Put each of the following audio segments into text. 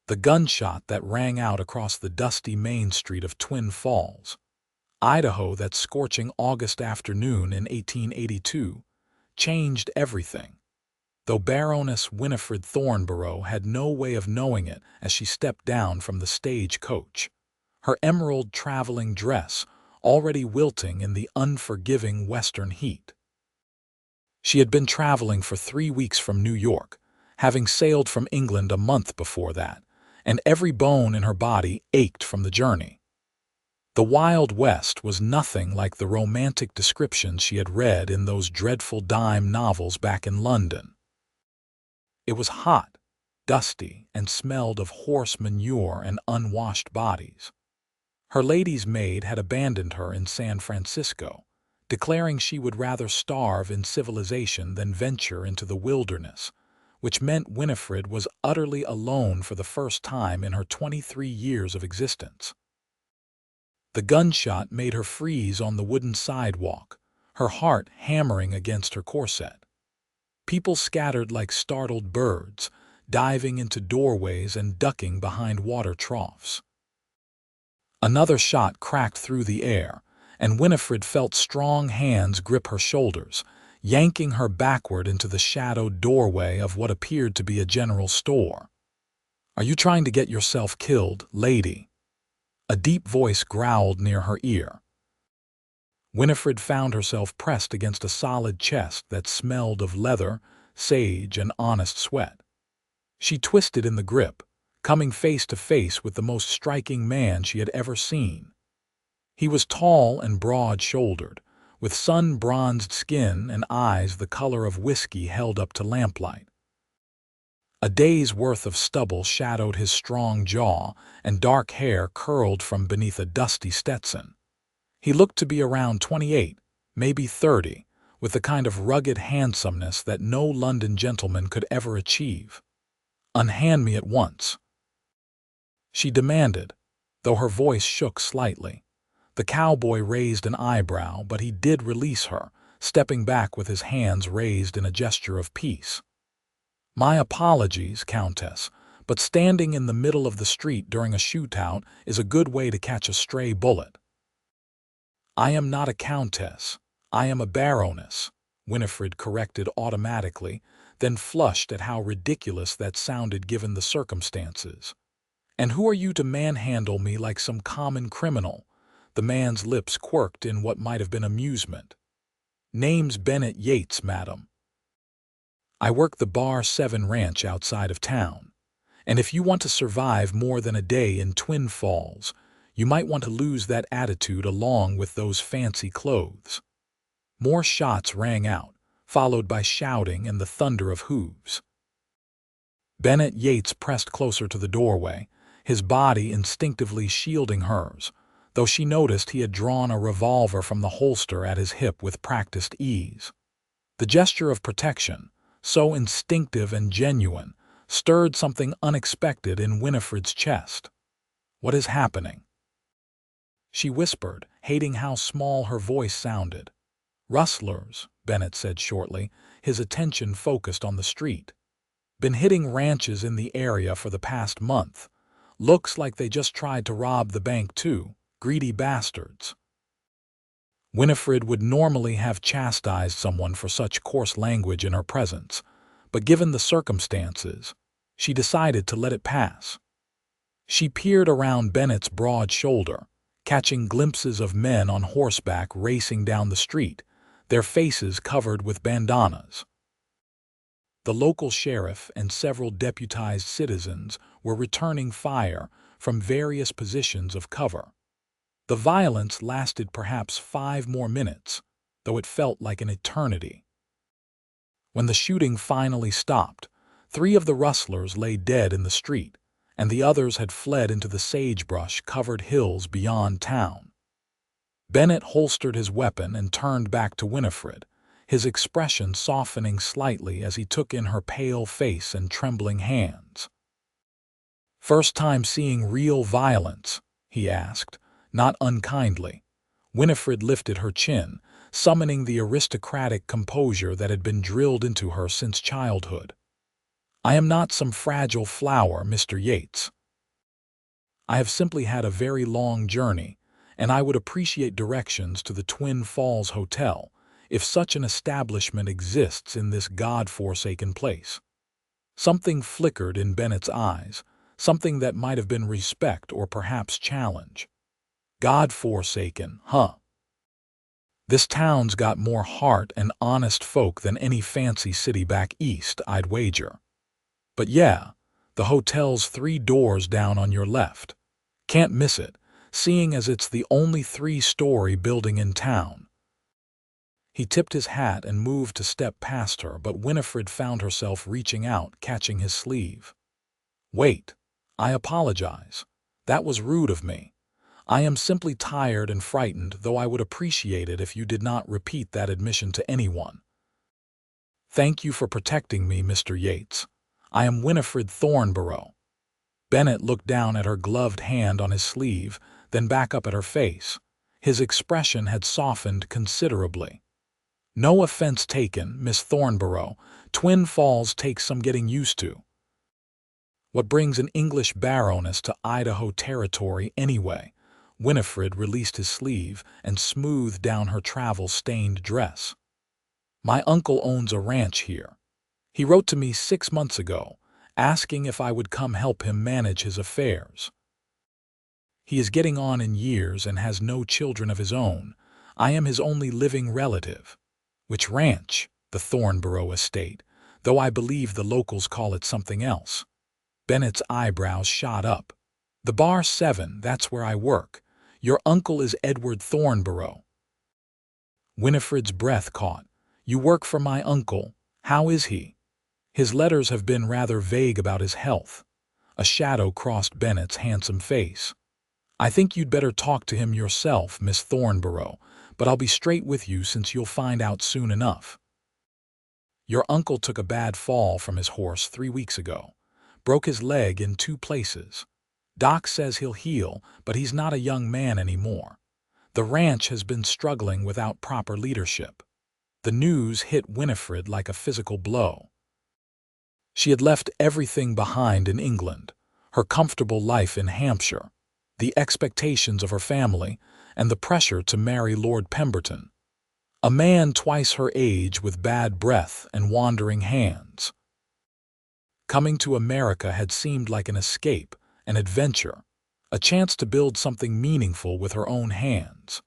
The gunshot that rang out across the dusty main street of Twin Falls, Idaho, that scorching August afternoon in 1882, changed everything, though Baroness Winifred Thornborough had no way of knowing it as she stepped down from the stage coach, her emerald traveling dress already wilting in the unforgiving western heat. She had been traveling for 3 weeks from New York, having sailed from England a month before that, and every bone in her body ached from the journey. The Wild West was nothing like the romantic descriptions she had read in those dreadful dime novels back in London. It was hot, dusty, and smelled of horse manure and unwashed bodies. Her lady's maid had abandoned her in San Francisco, declaring she would rather starve in civilization than venture into the wilderness, which meant Winifred was utterly alone for the first time in her 23 years of existence. The gunshot made her freeze on the wooden sidewalk, her heart hammering against her corset. People scattered like startled birds, diving into doorways and ducking behind water troughs. Another shot cracked through the air, and Winifred felt strong hands grip her shoulders, yanking her backward into the shadowed doorway of what appeared to be a general store. "Are you trying to get yourself killed, lady?" A deep voice growled near her ear. Winifred found herself pressed against a solid chest that smelled of leather, sage, and honest sweat. She twisted in the grip, coming face to face with the most striking man she had ever seen. He was tall and broad-shouldered, with sun-bronzed skin and eyes the color of whiskey held up to lamplight. A day's worth of stubble shadowed his strong jaw, and dark hair curled from beneath a dusty Stetson. He looked to be around 28, maybe 30, with the kind of rugged handsomeness that no London gentleman could ever achieve. "Unhand me at once," she demanded, though her voice shook slightly. The cowboy raised an eyebrow, but he did release her, stepping back with his hands raised in a gesture of peace. "My apologies, Countess, but standing in the middle of the street during a shootout is a good way to catch a stray bullet." "I am not a countess. I am a baroness," Winifred corrected automatically, then flushed at how ridiculous that sounded given the circumstances. "And who are you to manhandle me like some common criminal?" The man's lips quirked in what might have been amusement. "Name's Bennett Yates, madam. I work the Bar 7 ranch outside of town, and if you want to survive more than a day in Twin Falls, you might want to lose that attitude along with those fancy clothes." More shots rang out, followed by shouting and the thunder of hooves. Bennett Yates pressed closer to the doorway, his body instinctively shielding hers, though she noticed he had drawn a revolver from the holster at his hip with practiced ease. The gesture of protection, so instinctive and genuine, stirred something unexpected in Winifred's chest. "What is happening?" she whispered, hating how small her voice sounded. "Rustlers," Bennett said shortly, his attention focused on the street. "Been hitting ranches in the area for the past month. Looks like they just tried to rob the bank too. Greedy bastards." Winifred would normally have chastised someone for such coarse language in her presence, but given the circumstances, she decided to let it pass. She peered around Bennett's broad shoulder, catching glimpses of men on horseback racing down the street, their faces covered with bandanas. The local sheriff and several deputized citizens were returning fire from various positions of cover. The violence lasted perhaps 5 more minutes, though it felt like an eternity. When the shooting finally stopped, 3 of the rustlers lay dead in the street, and the others had fled into the sagebrush-covered hills beyond town. Bennett holstered his weapon and turned back to Winifred, his expression softening slightly as he took in her pale face and trembling hands. "First time seeing real violence?" he asked, not unkindly. Winifred lifted her chin, summoning the aristocratic composure that had been drilled into her since childhood. "I am not some fragile flower, Mr. Yates. I have simply had a very long journey, and I would appreciate directions to the Twin Falls Hotel, if such an establishment exists in this God-forsaken place." Something flickered in Bennett's eyes, something that might have been respect or perhaps challenge. God-forsaken, huh? This town's got more heart and honest folk than any fancy city back east, I'd wager. But yeah, the hotel's 3 doors down on your left. Can't miss it, seeing as it's the only 3-story building in town. He tipped his hat and moved to step past her, but Winifred found herself reaching out, catching his sleeve. "Wait, I apologize. That was rude of me. I am simply tired and frightened, though I would appreciate it if you did not repeat that admission to anyone." "Thank you for protecting me, Mr. Yates. I am Winifred Thornborough." Bennett looked down at her gloved hand on his sleeve, then back up at her face. His expression had softened considerably. "No offense taken, Miss Thornborough. Twin Falls takes some getting used to. What brings an English baroness to Idaho territory anyway?" Winifred released his sleeve and smoothed down her travel-stained dress. "My uncle owns a ranch here. He wrote to me 6 months ago, asking if I would come help him manage his affairs. He is getting on in years and has no children of his own. I am his only living relative." "Which ranch?" "The Thornborough estate, though I believe the locals call it something else." Bennett's eyebrows shot up. "The Bar 7, that's where I work. Your uncle is Edward Thornborough." Winifred's breath caught. "You work for my uncle. How is he?" "His letters have been rather vague about his health." A shadow crossed Bennett's handsome face. "I think you'd better talk to him yourself, Miss Thornborough, but I'll be straight with you since you'll find out soon enough. Your uncle took a bad fall from his horse 3 weeks ago. Broke his leg in 2 places. Doc says he'll heal, but he's not a young man anymore. The ranch has been struggling without proper leadership." The news hit Winifred like a physical blow. She had left everything behind in England, her comfortable life in Hampshire, the expectations of her family, and the pressure to marry Lord Pemberton, a man twice her age with bad breath and wandering hands. Coming to America had seemed like an escape, an adventure, a chance to build something meaningful with her own hands.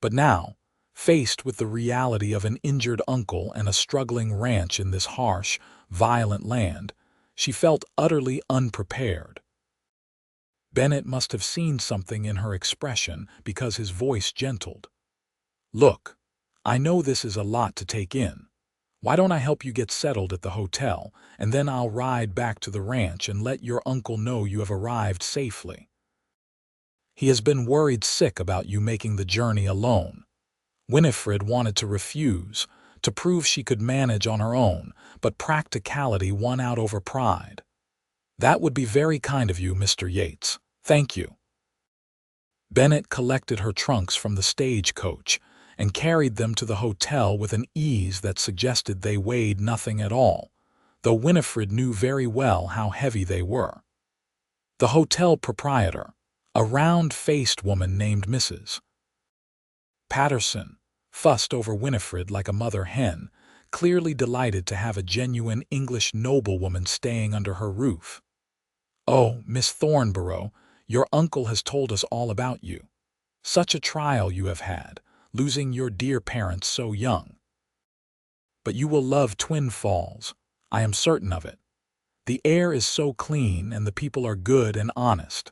But now, faced with the reality of an injured uncle and a struggling ranch in this harsh, violent land, she felt utterly unprepared. Bennett must have seen something in her expression because his voice gentled. "Look, I know this is a lot to take in. Why don't I help you get settled at the hotel, and then I'll ride back to the ranch and let your uncle know you have arrived safely. He has been worried sick about you making the journey alone." Winifred wanted to refuse, to prove she could manage on her own, but practicality won out over pride. "That would be very kind of you, Mr. Yates. Thank you." Bennett collected her trunks from the stagecoach and carried them to the hotel with an ease that suggested they weighed nothing at all, though Winifred knew very well how heavy they were. The hotel proprietor, a round-faced woman named Mrs. Patterson, fussed over Winifred like a mother hen, clearly delighted to have a genuine English noblewoman staying under her roof. "Oh, Miss Thornborough, your uncle has told us all about you. Such a trial you have had, losing your dear parents so young. But you will love Twin Falls, I am certain of it. The air is so clean and the people are good and honest.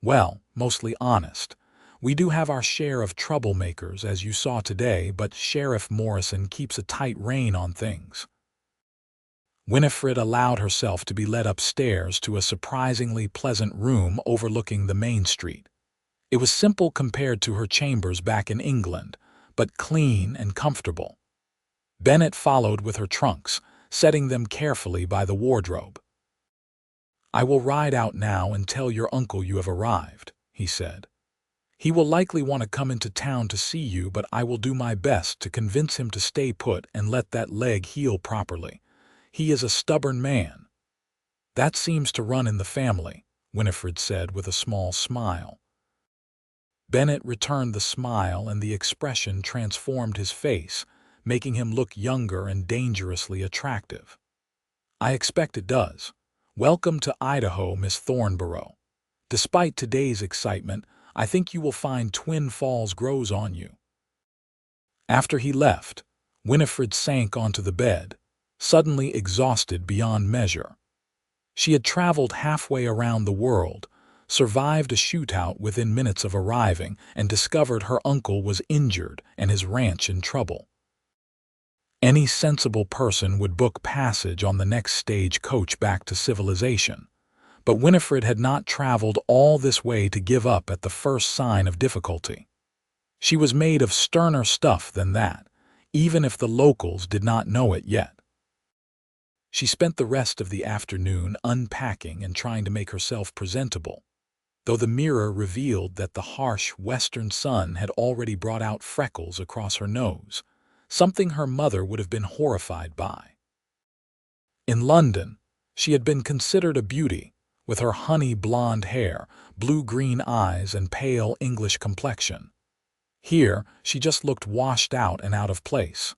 Well, mostly honest. We do have our share of troublemakers, as you saw today, but Sheriff Morrison keeps a tight rein on things." Winifred allowed herself to be led upstairs to a surprisingly pleasant room overlooking the main street. It was simple compared to her chambers back in England, but clean and comfortable. Bennett followed with her trunks, setting them carefully by the wardrobe. "I will ride out now and tell your uncle you have arrived," he said. "He will likely want to come into town to see you, but I will do my best to convince him to stay put and let that leg heal properly. He is a stubborn man." "That seems to run in the family," Winifred said with a small smile. Bennett returned the smile, and the expression transformed his face, making him look younger and dangerously attractive. "I expect it does. Welcome to Idaho, Miss Thornborough. Despite today's excitement, I think you will find Twin Falls grows on you." After he left, Winifred sank onto the bed, suddenly exhausted beyond measure. She had traveled halfway around the world, survived a shootout within minutes of arriving, and discovered her uncle was injured and his ranch in trouble. Any sensible person would book passage on the next stage coach back to civilization, but Winifred had not traveled all this way to give up at the first sign of difficulty. She was made of sterner stuff than that, even if the locals did not know it yet. She spent the rest of the afternoon unpacking and trying to make herself presentable, though the mirror revealed that the harsh western sun had already brought out freckles across her nose, something her mother would have been horrified by. In London, she had been considered a beauty, with her honey blonde hair, blue-green eyes, and pale English complexion. Here, she just looked washed out and out of place.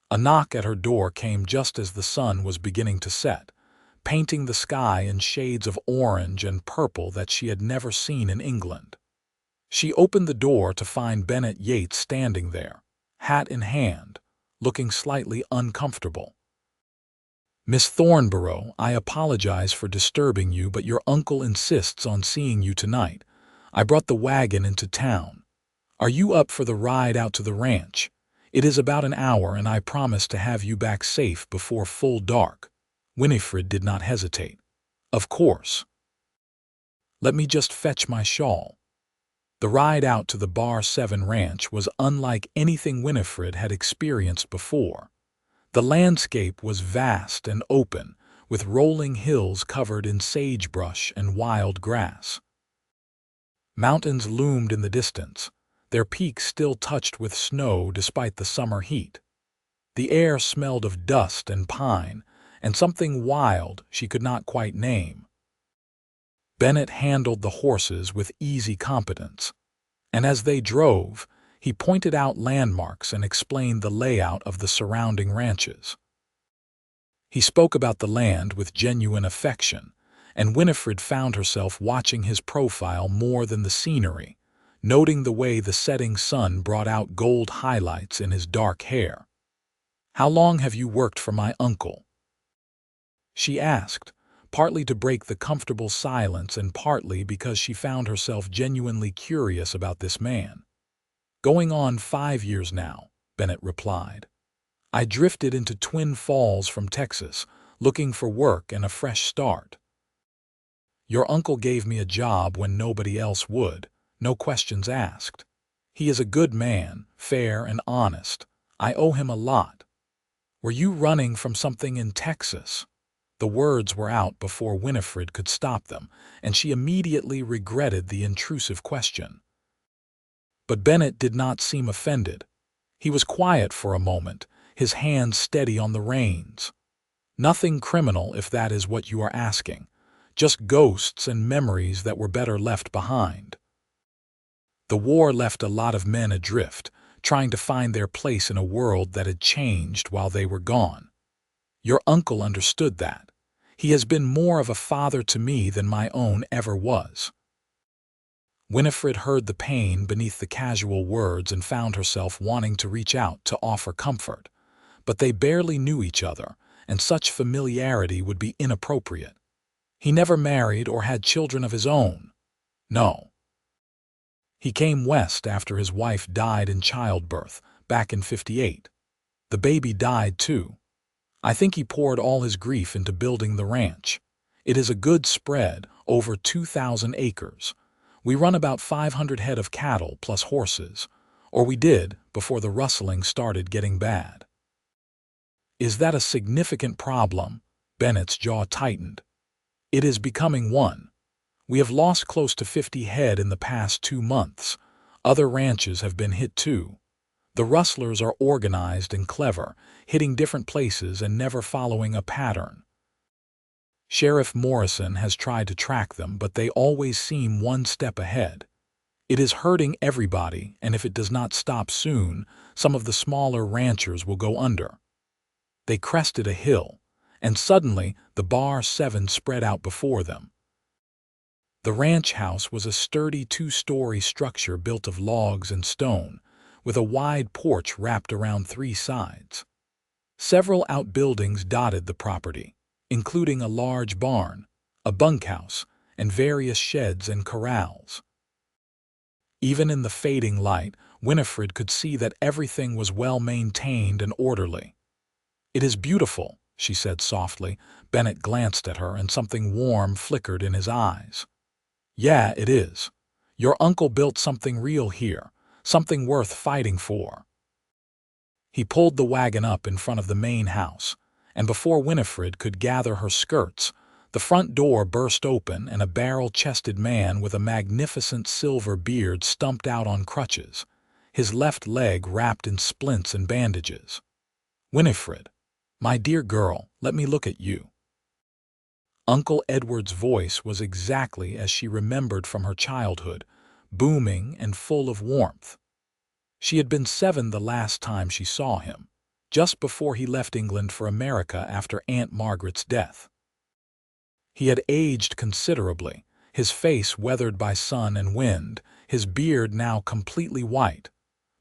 A knock at her door came just as the sun was beginning to set, painting the sky in shades of orange and purple that she had never seen in England. She opened the door to find Bennett Yates standing there, hat in hand, looking slightly uncomfortable. "Miss Thornborough, I apologize for disturbing you, but your uncle insists on seeing you tonight. I brought the wagon into town. Are you up for the ride out to the ranch? It is about an hour, and I promise to have you back safe before full dark." Winifred did not hesitate. "Of course. Let me just fetch my shawl." The ride out to the Bar 7 ranch was unlike anything Winifred had experienced before. The landscape was vast and open, with rolling hills covered in sagebrush and wild grass. Mountains loomed in the distance, their peaks still touched with snow despite the summer heat. The air smelled of dust and pine, and something wild she could not quite name. Bennett handled the horses with easy competence, and as they drove, he pointed out landmarks and explained the layout of the surrounding ranches. He spoke about the land with genuine affection, and Winifred found herself watching his profile more than the scenery, noting the way the setting sun brought out gold highlights in his dark hair. "How long have you worked for my uncle?" she asked, partly to break the comfortable silence and partly because she found herself genuinely curious about this man. "Going on 5 years now," Bennett replied. "I drifted into Twin Falls from Texas, looking for work and a fresh start. Your uncle gave me a job when nobody else would, no questions asked. He is a good man, fair and honest. I owe him a lot." "Were you running from something in Texas?" The words were out before Winifred could stop them, and she immediately regretted the intrusive question. But Bennett did not seem offended. He was quiet for a moment, his hands steady on the reins. "Nothing criminal, if that is what you are asking. Just ghosts and memories that were better left behind. The war left a lot of men adrift, trying to find their place in a world that had changed while they were gone. Your uncle understood that. He has been more of a father to me than my own ever was." Winifred heard the pain beneath the casual words and found herself wanting to reach out to offer comfort. But they barely knew each other, and such familiarity would be inappropriate. He never married or had children of his own. No. He came west after his wife died in childbirth, back in '58. The baby died too. I think he poured all his grief into building the ranch. It is a good spread, over 2,000 acres. We run about 500 head of cattle plus horses, or we did before the rustling started getting bad. "Is that a significant problem?" Bennett's jaw tightened. "It is becoming one. We have lost close to 50 head in the past 2 months. Other ranches have been hit too. The rustlers are organized and clever, hitting different places and never following a pattern." Sheriff Morrison has tried to track them, but they always seem one step ahead. It is hurting everybody, and if it does not stop soon, some of the smaller ranchers will go under. They crested a hill, and suddenly the Bar 7 spread out before them. The ranch house was a sturdy two-story structure built of logs and stone, with a wide porch wrapped around three sides. Several outbuildings dotted the property, including a large barn, a bunkhouse, and various sheds and corrals. Even in the fading light, Winifred could see that everything was well maintained and orderly. "It is beautiful," she said softly. Bennett glanced at her, and something warm flickered in his eyes. "Yeah, it is. Your uncle built something real here, something worth fighting for." He pulled the wagon up in front of the main house, and before Winifred could gather her skirts, the front door burst open and a barrel-chested man with a magnificent silver beard stumped out on crutches, his left leg wrapped in splints and bandages. "Winifred, my dear girl, let me look at you." Uncle Edward's voice was exactly as she remembered from her childhood, booming and full of warmth. She had been 7 the last time she saw him, just before he left England for America after Aunt Margaret's death. He had aged considerably, his face weathered by sun and wind, his beard now completely white,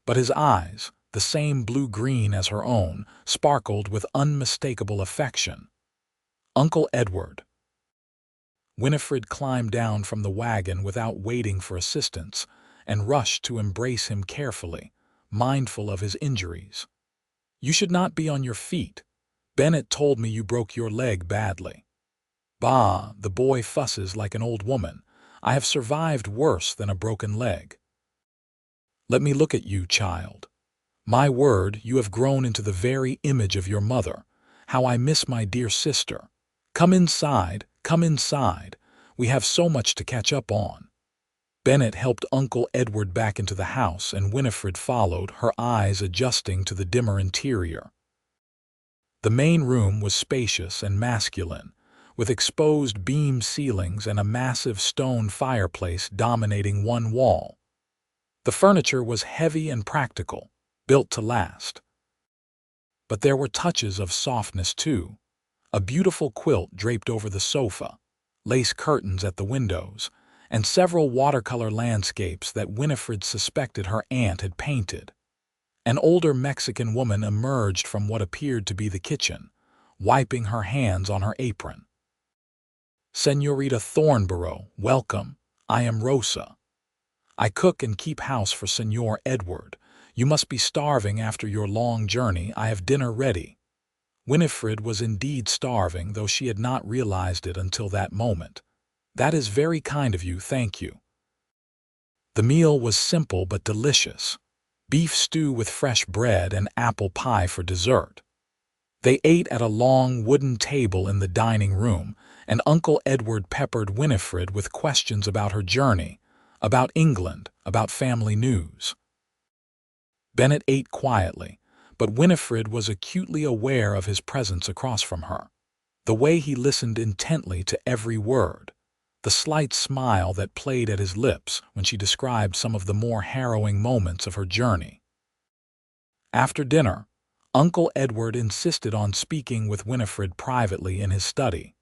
but his eyes, the same blue-green as her own, sparkled with unmistakable affection. "Uncle Edward." Winifred climbed down from the wagon without waiting for assistance and rushed to embrace him carefully, mindful of his injuries. "You should not be on your feet. Bennett told me you broke your leg badly." "Bah," the boy fusses like an old woman. "I have survived worse than a broken leg." "Let me look at you, child. My word, you have grown into the very image of your mother. How I miss my dear sister. Come inside, come inside. We have so much to catch up on." Bennett helped Uncle Edward back into the house, and Winifred followed, her eyes adjusting to the dimmer interior. The main room was spacious and masculine, with exposed beam ceilings and a massive stone fireplace dominating one wall. The furniture was heavy and practical, built to last. But there were touches of softness too. A beautiful quilt draped over the sofa, lace curtains at the windows, and several watercolor landscapes that Winifred suspected her aunt had painted. An older Mexican woman emerged from what appeared to be the kitchen, wiping her hands on her apron. "Señorita Thornborough, welcome. I am Rosa. I cook and keep house for Señor Edward. You must be starving after your long journey. I have dinner ready." Winifred was indeed starving, though she had not realized it until that moment. "That is very kind of you, thank you." The meal was simple but delicious. Beef stew with fresh bread and apple pie for dessert. They ate at a long wooden table in the dining room, and Uncle Edward peppered Winifred with questions about her journey, about England, about family news. Bennett ate quietly, but Winifred was acutely aware of his presence across from her. The way he listened intently to every word, the slight smile that played at his lips when she described some of the more harrowing moments of her journey. After dinner, Uncle Edward insisted on speaking with Winifred privately in his study.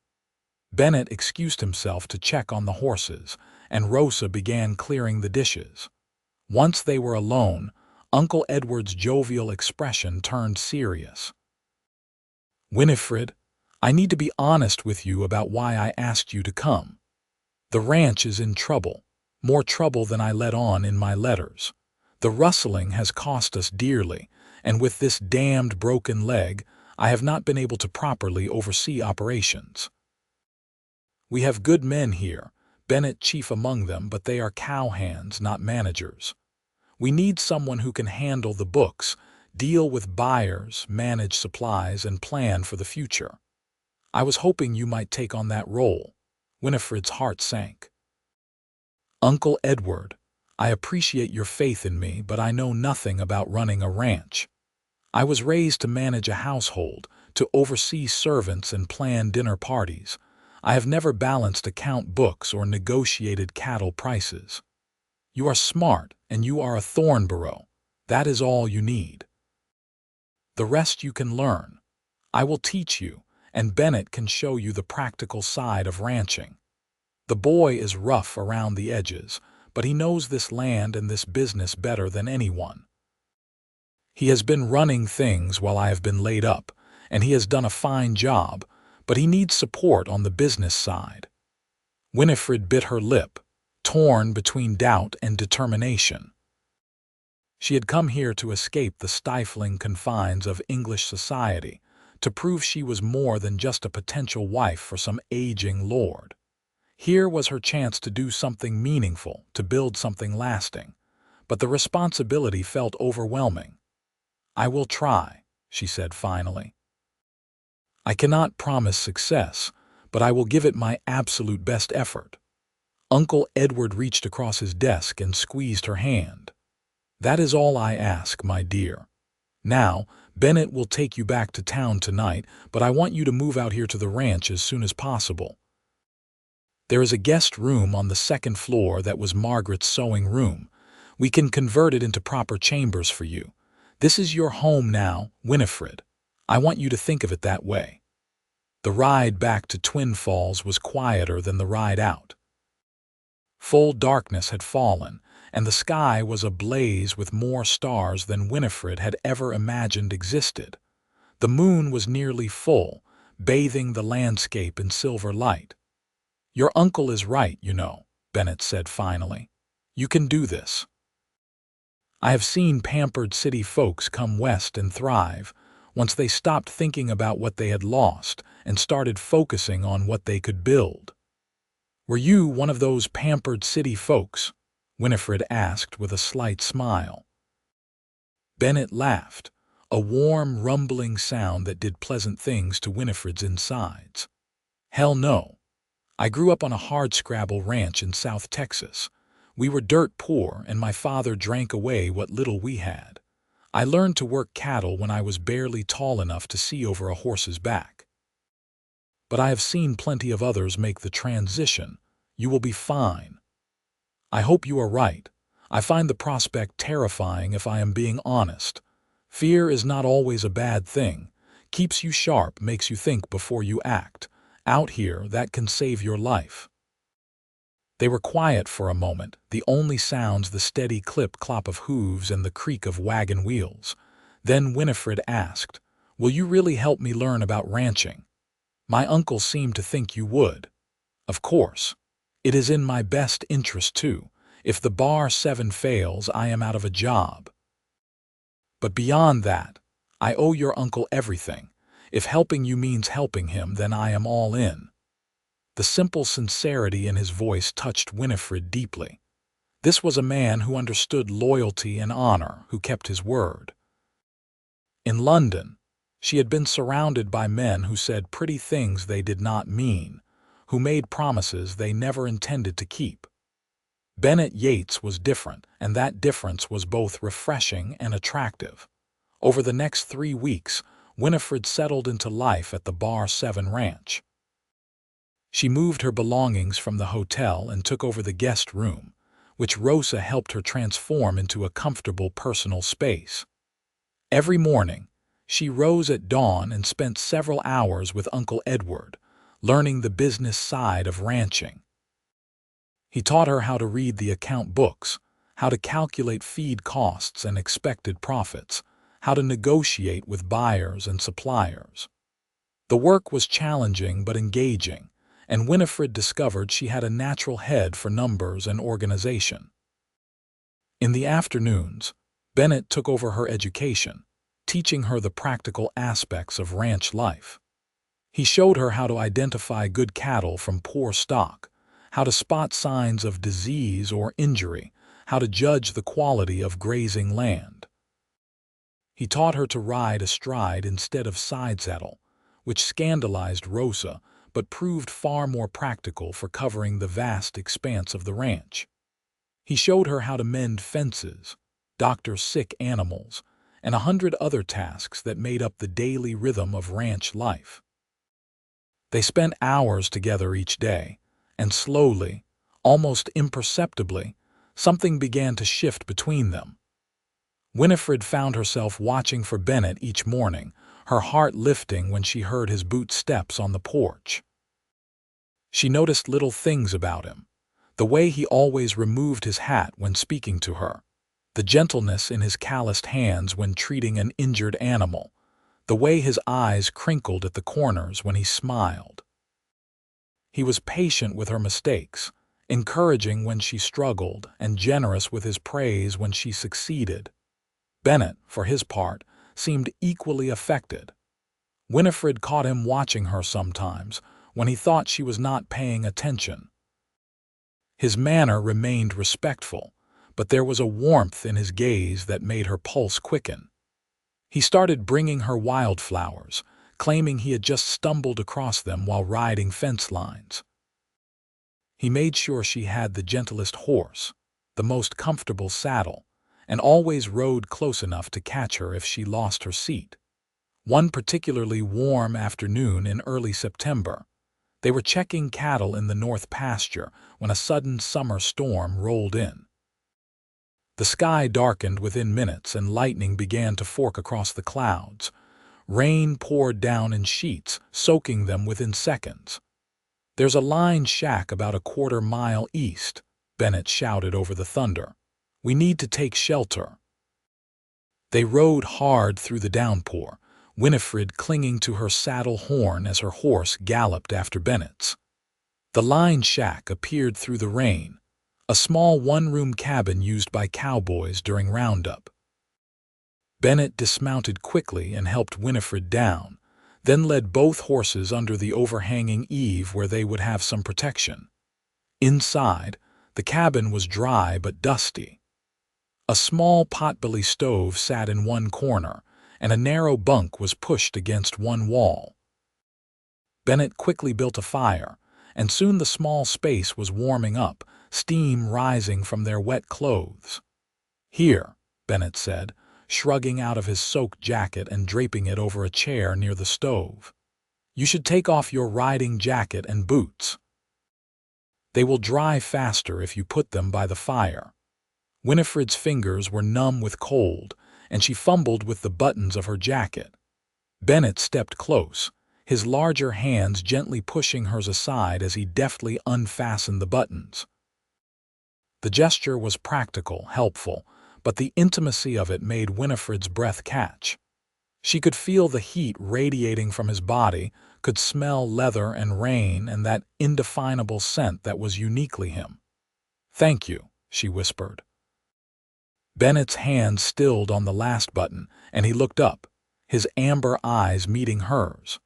Bennett excused himself to check on the horses, and Rosa began clearing the dishes. Once they were alone, Uncle Edward's jovial expression turned serious. "Winifred, I need to be honest with you about why I asked you to come. The ranch is in trouble, more trouble than I let on in my letters. The rustling has cost us dearly, and with this damned broken leg, I have not been able to properly oversee operations. We have good men here, Bennett chief among them, but they are cowhands, not managers. We need someone who can handle the books, deal with buyers, manage supplies, and plan for the future. I was hoping you might take on that role." Winifred's heart sank. "Uncle Edward, I appreciate your faith in me, but I know nothing about running a ranch. I was raised to manage a household, to oversee servants and plan dinner parties. I have never balanced account books or negotiated cattle prices. You are smart, and you are a Thornborough. That is all you need. The rest you can learn. I will teach you, and Bennett can show you the practical side of ranching. The boy is rough around the edges, but he knows this land and this business better than anyone. He has been running things while I have been laid up, and he has done a fine job, but he needs support on the business side. Winifred bit her lip, torn between doubt and determination. She had come here to escape the stifling confines of English society, to prove she was more than just a potential wife for some aging lord. Here was her chance to do something meaningful, to build something lasting, but the responsibility felt overwhelming. I will try, she said finally. I cannot promise success, but I will give it my absolute best effort. Uncle Edward reached across his desk and squeezed her hand. That is all I ask, my dear. Now, Bennett will take you back to town tonight, but I want you to move out here to the ranch as soon as possible. There is a guest room on the second floor that was Margaret's sewing room. We can convert it into proper chambers for you. This is your home now, Winifred. I want you to think of it that way. The ride back to Twin Falls was quieter than the ride out. Full darkness had fallen, and the sky was ablaze with more stars than Winifred had ever imagined existed. The moon was nearly full, bathing the landscape in silver light. Your uncle is right, you know, Bennett said finally. You can do this. I have seen pampered city folks come west and thrive, once they stopped thinking about what they had lost and started focusing on what they could build. Were you one of those pampered city folks? Winifred asked with a slight smile. Bennett laughed, a warm, rumbling sound that did pleasant things to Winifred's insides. Hell no. I grew up on a hardscrabble ranch in South Texas. We were dirt poor, and my father drank away what little we had. I learned to work cattle when I was barely tall enough to see over a horse's back. But I have seen plenty of others make the transition. You will be fine. I hope you are right. I find the prospect terrifying if I am being honest. Fear is not always a bad thing. Keeps you sharp, makes you think before you act. Out here, that can save your life. They were quiet for a moment, the only sounds the steady clip-clop of hooves and the creak of wagon wheels. Then Winifred asked, "Will you really help me learn about ranching? My uncle seemed to think you would." "Of course. It is in my best interest, too. If the Bar 7 fails, I am out of a job. But beyond that, I owe your uncle everything. If helping you means helping him, then I am all in." The simple sincerity in his voice touched Winifred deeply. This was a man who understood loyalty and honor, who kept his word. In London, she had been surrounded by men who said pretty things they did not mean, who made promises they never intended to keep. Bennett Yates was different, and that difference was both refreshing and attractive. Over the next 3 weeks, Winifred settled into life at the Bar 7 ranch. She moved her belongings from the hotel and took over the guest room, which Rosa helped her transform into a comfortable personal space. Every morning, she rose at dawn and spent several hours with Uncle Edward, learning the business side of ranching. He taught her how to read the account books, how to calculate feed costs and expected profits, how to negotiate with buyers and suppliers. The work was challenging but engaging, and Winifred discovered she had a natural head for numbers and organization. In the afternoons, Bennett took over her education, teaching her the practical aspects of ranch life. He showed her how to identify good cattle from poor stock, how to spot signs of disease or injury, how to judge the quality of grazing land. He taught her to ride astride instead of side saddle, which scandalized Rosa, but proved far more practical for covering the vast expanse of the ranch. He showed her how to mend fences, doctor sick animals, and 100 other tasks that made up the daily rhythm of ranch life. They spent hours together each day, and slowly, almost imperceptibly, something began to shift between them. Winifred found herself watching for Bennett each morning, her heart lifting when she heard his boot steps on the porch. She noticed little things about him: the way he always removed his hat when speaking to her, the gentleness in his calloused hands when treating an injured animal, the way his eyes crinkled at the corners when he smiled. He was patient with her mistakes, encouraging when she struggled, and generous with his praise when she succeeded. Bennett, for his part, seemed equally affected. Winifred caught him watching her sometimes when he thought she was not paying attention. His manner remained respectful, but there was a warmth in his gaze that made her pulse quicken. He started bringing her wildflowers, claiming he had just stumbled across them while riding fence lines. He made sure she had the gentlest horse, the most comfortable saddle, and always rode close enough to catch her if she lost her seat. One particularly warm afternoon in early September, they were checking cattle in the north pasture when a sudden summer storm rolled in. The sky darkened within minutes and lightning began to fork across the clouds. Rain poured down in sheets, soaking them within seconds. "There's a line shack about a quarter-mile east," Bennett shouted over the thunder. "We need to take shelter." They rode hard through the downpour, Winifred clinging to her saddle horn as her horse galloped after Bennett's. The line shack appeared through the rain, a small one-room cabin used by cowboys during roundup. Bennett dismounted quickly and helped Winifred down, then led both horses under the overhanging eave where they would have some protection. Inside, the cabin was dry but dusty. A small potbelly stove sat in one corner, and a narrow bunk was pushed against one wall. Bennett quickly built a fire, and soon the small space was warming up, steam rising from their wet clothes. "Here," Bennett said, shrugging out of his soaked jacket and draping it over a chair near the stove. "You should take off your riding jacket and boots. They will dry faster if you put them by the fire." Winifred's fingers were numb with cold, and she fumbled with the buttons of her jacket. Bennett stepped close, his larger hands gently pushing hers aside as he deftly unfastened the buttons. The gesture was practical, helpful, but the intimacy of it made Winifred's breath catch. She could feel the heat radiating from his body, could smell leather and rain and that indefinable scent that was uniquely him. "Thank you," she whispered. Bennett's hand stilled on the last button, and he looked up, his amber eyes meeting hers.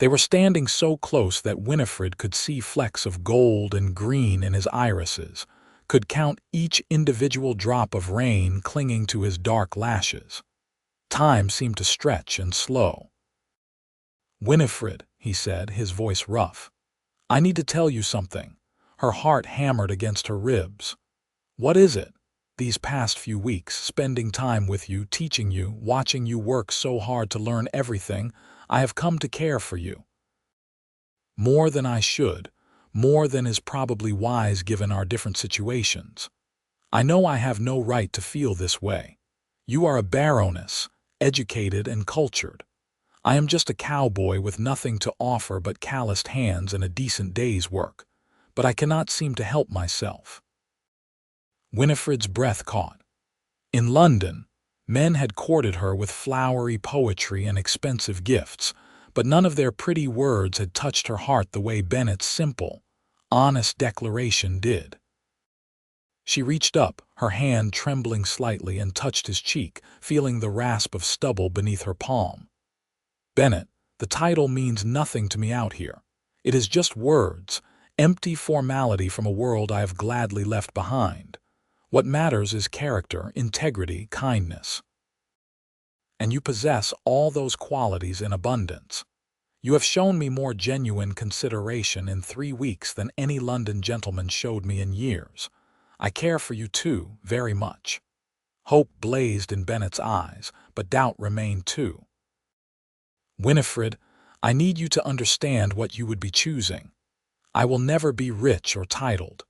They were standing so close that Winifred could see flecks of gold and green in his irises, could count each individual drop of rain clinging to his dark lashes. Time seemed to stretch and slow. "Winifred," he said, his voice rough, "I need to tell you something." Her heart hammered against her ribs. "What is it?" "These past few weeks, spending time with you, teaching you, watching you work so hard to learn everything, I have come to care for you. More than I should, more than is probably wise given our different situations. I know I have no right to feel this way. You are a baroness, educated and cultured. I am just a cowboy with nothing to offer but calloused hands and a decent day's work, but I cannot seem to help myself." Winifred's breath caught. In London, men had courted her with flowery poetry and expensive gifts, but none of their pretty words had touched her heart the way Bennett's simple, honest declaration did. She reached up, her hand trembling slightly, and touched his cheek, feeling the rasp of stubble beneath her palm. "Bennett, the title means nothing to me out here. It is just words, empty formality from a world I have gladly left behind. What matters is character, integrity, kindness. And you possess all those qualities in abundance. You have shown me more genuine consideration in 3 weeks than any London gentleman showed me in years. I care for you too, very much." Hope blazed in Bennett's eyes, but doubt remained too. "Winifred, I need you to understand what you would be choosing. I will never be rich or titled.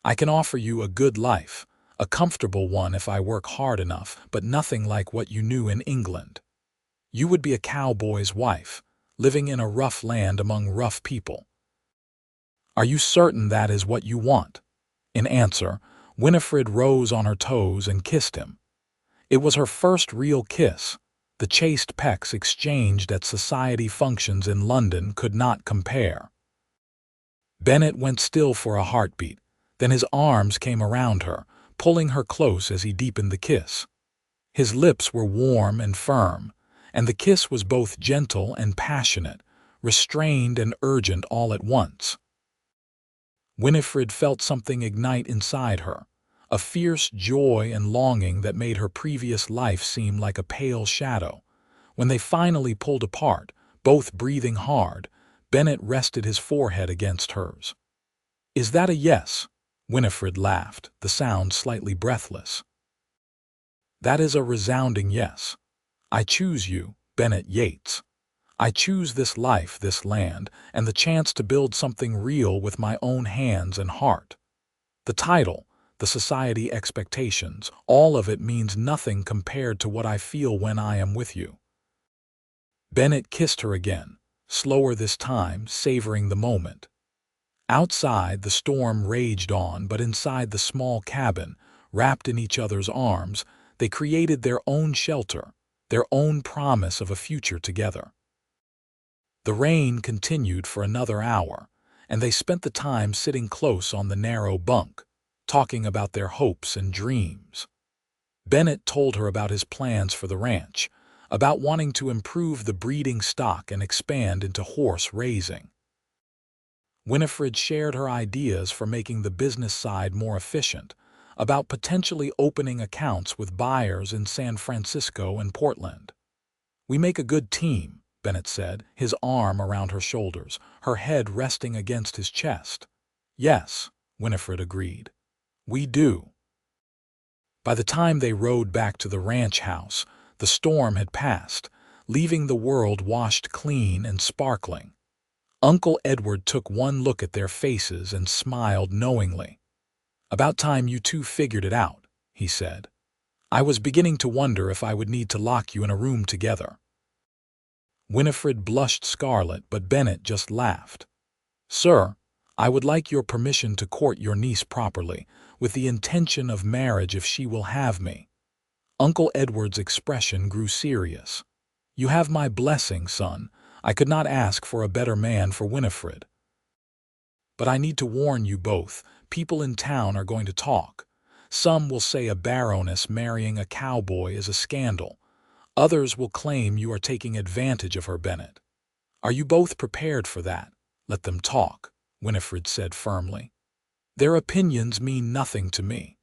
I can offer you a good life, a comfortable one if I work hard enough, but nothing like what you knew in England. You would be a cowboy's wife, living in a rough land among rough people. Are you certain that is what you want?" In answer, Winifred rose on her toes and kissed him. It was her first real kiss. The chaste pecks exchanged at society functions in London could not compare. Bennett went still for a heartbeat, then his arms came around her, pulling her close as he deepened the kiss. His lips were warm and firm, and the kiss was both gentle and passionate, restrained and urgent all at once. Winifred felt something ignite inside her, a fierce joy and longing that made her previous life seem like a pale shadow. When they finally pulled apart, both breathing hard, Bennett rested his forehead against hers. "Is that a yes?" Winifred laughed, the sound slightly breathless. "That is a resounding yes. I choose you, Bennett Yates. I choose this life, this land, and the chance to build something real with my own hands and heart. The title, the society expectations, all of it means nothing compared to what I feel when I am with you." Bennett kissed her again, slower this time, savoring the moment. Outside, the storm raged on, but inside the small cabin, wrapped in each other's arms, they created their own shelter, their own promise of a future together. The rain continued for another hour, and they spent the time sitting close on the narrow bunk, talking about their hopes and dreams. Bennett told her about his plans for the ranch, about wanting to improve the breeding stock and expand into horse raising. Winifred shared her ideas for making the business side more efficient, about potentially opening accounts with buyers in San Francisco and Portland. "We make a good team," Bennett said, his arm around her shoulders, her head resting against his chest. "Yes," Winifred agreed. "We do." By the time they rode back to the ranch house, the storm had passed, leaving the world washed clean and sparkling. Uncle Edward took one look at their faces and smiled knowingly. "About time you two figured it out," he said. "I was beginning to wonder if I would need to lock you in a room together." Winifred blushed scarlet, but Bennett just laughed. "Sir, I would like your permission to court your niece properly, with the intention of marriage if she will have me." Uncle Edward's expression grew serious. "You have my blessing, son. I could not ask for a better man for Winifred. But I need to warn you both, people in town are going to talk. Some will say a baroness marrying a cowboy is a scandal. Others will claim you are taking advantage of her, Bennett. Are you both prepared for that?" "Let them talk," Winifred said firmly. "Their opinions mean nothing to me.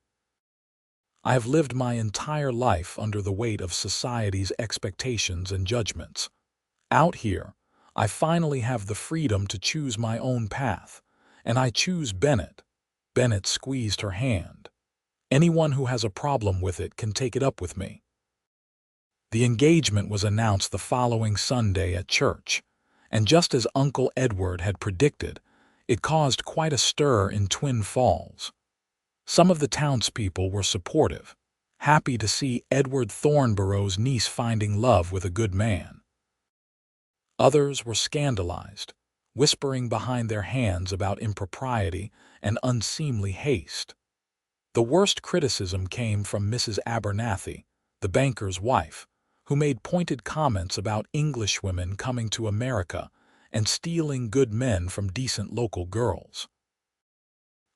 I have lived my entire life under the weight of society's expectations and judgments. Out here, I finally have the freedom to choose my own path, and I choose Bennett." Bennett squeezed her hand. "Anyone who has a problem with it can take it up with me." The engagement was announced the following Sunday at church, and just as Uncle Edward had predicted, it caused quite a stir in Twin Falls. Some of the townspeople were supportive, happy to see Edward Thornborough's niece finding love with a good man. Others were scandalized, whispering behind their hands about impropriety and unseemly haste. The worst criticism came from Mrs. Abernathy, the banker's wife, who made pointed comments about Englishwomen coming to America and stealing good men from decent local girls.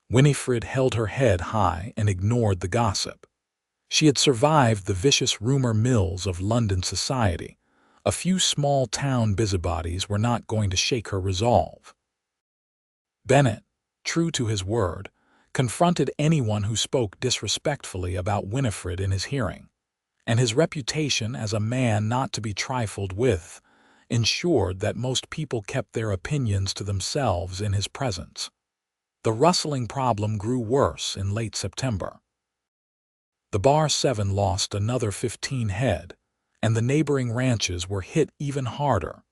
Winifred held her head high and ignored the gossip. She had survived the vicious rumor mills of London society. A few small-town busybodies were not going to shake her resolve. Bennett, true to his word, confronted anyone who spoke disrespectfully about Winifred in his hearing, and his reputation as a man not to be trifled with ensured that most people kept their opinions to themselves in his presence. The rustling problem grew worse in late September. The Bar 7 lost another 15 head, and the neighboring ranches were hit even harder.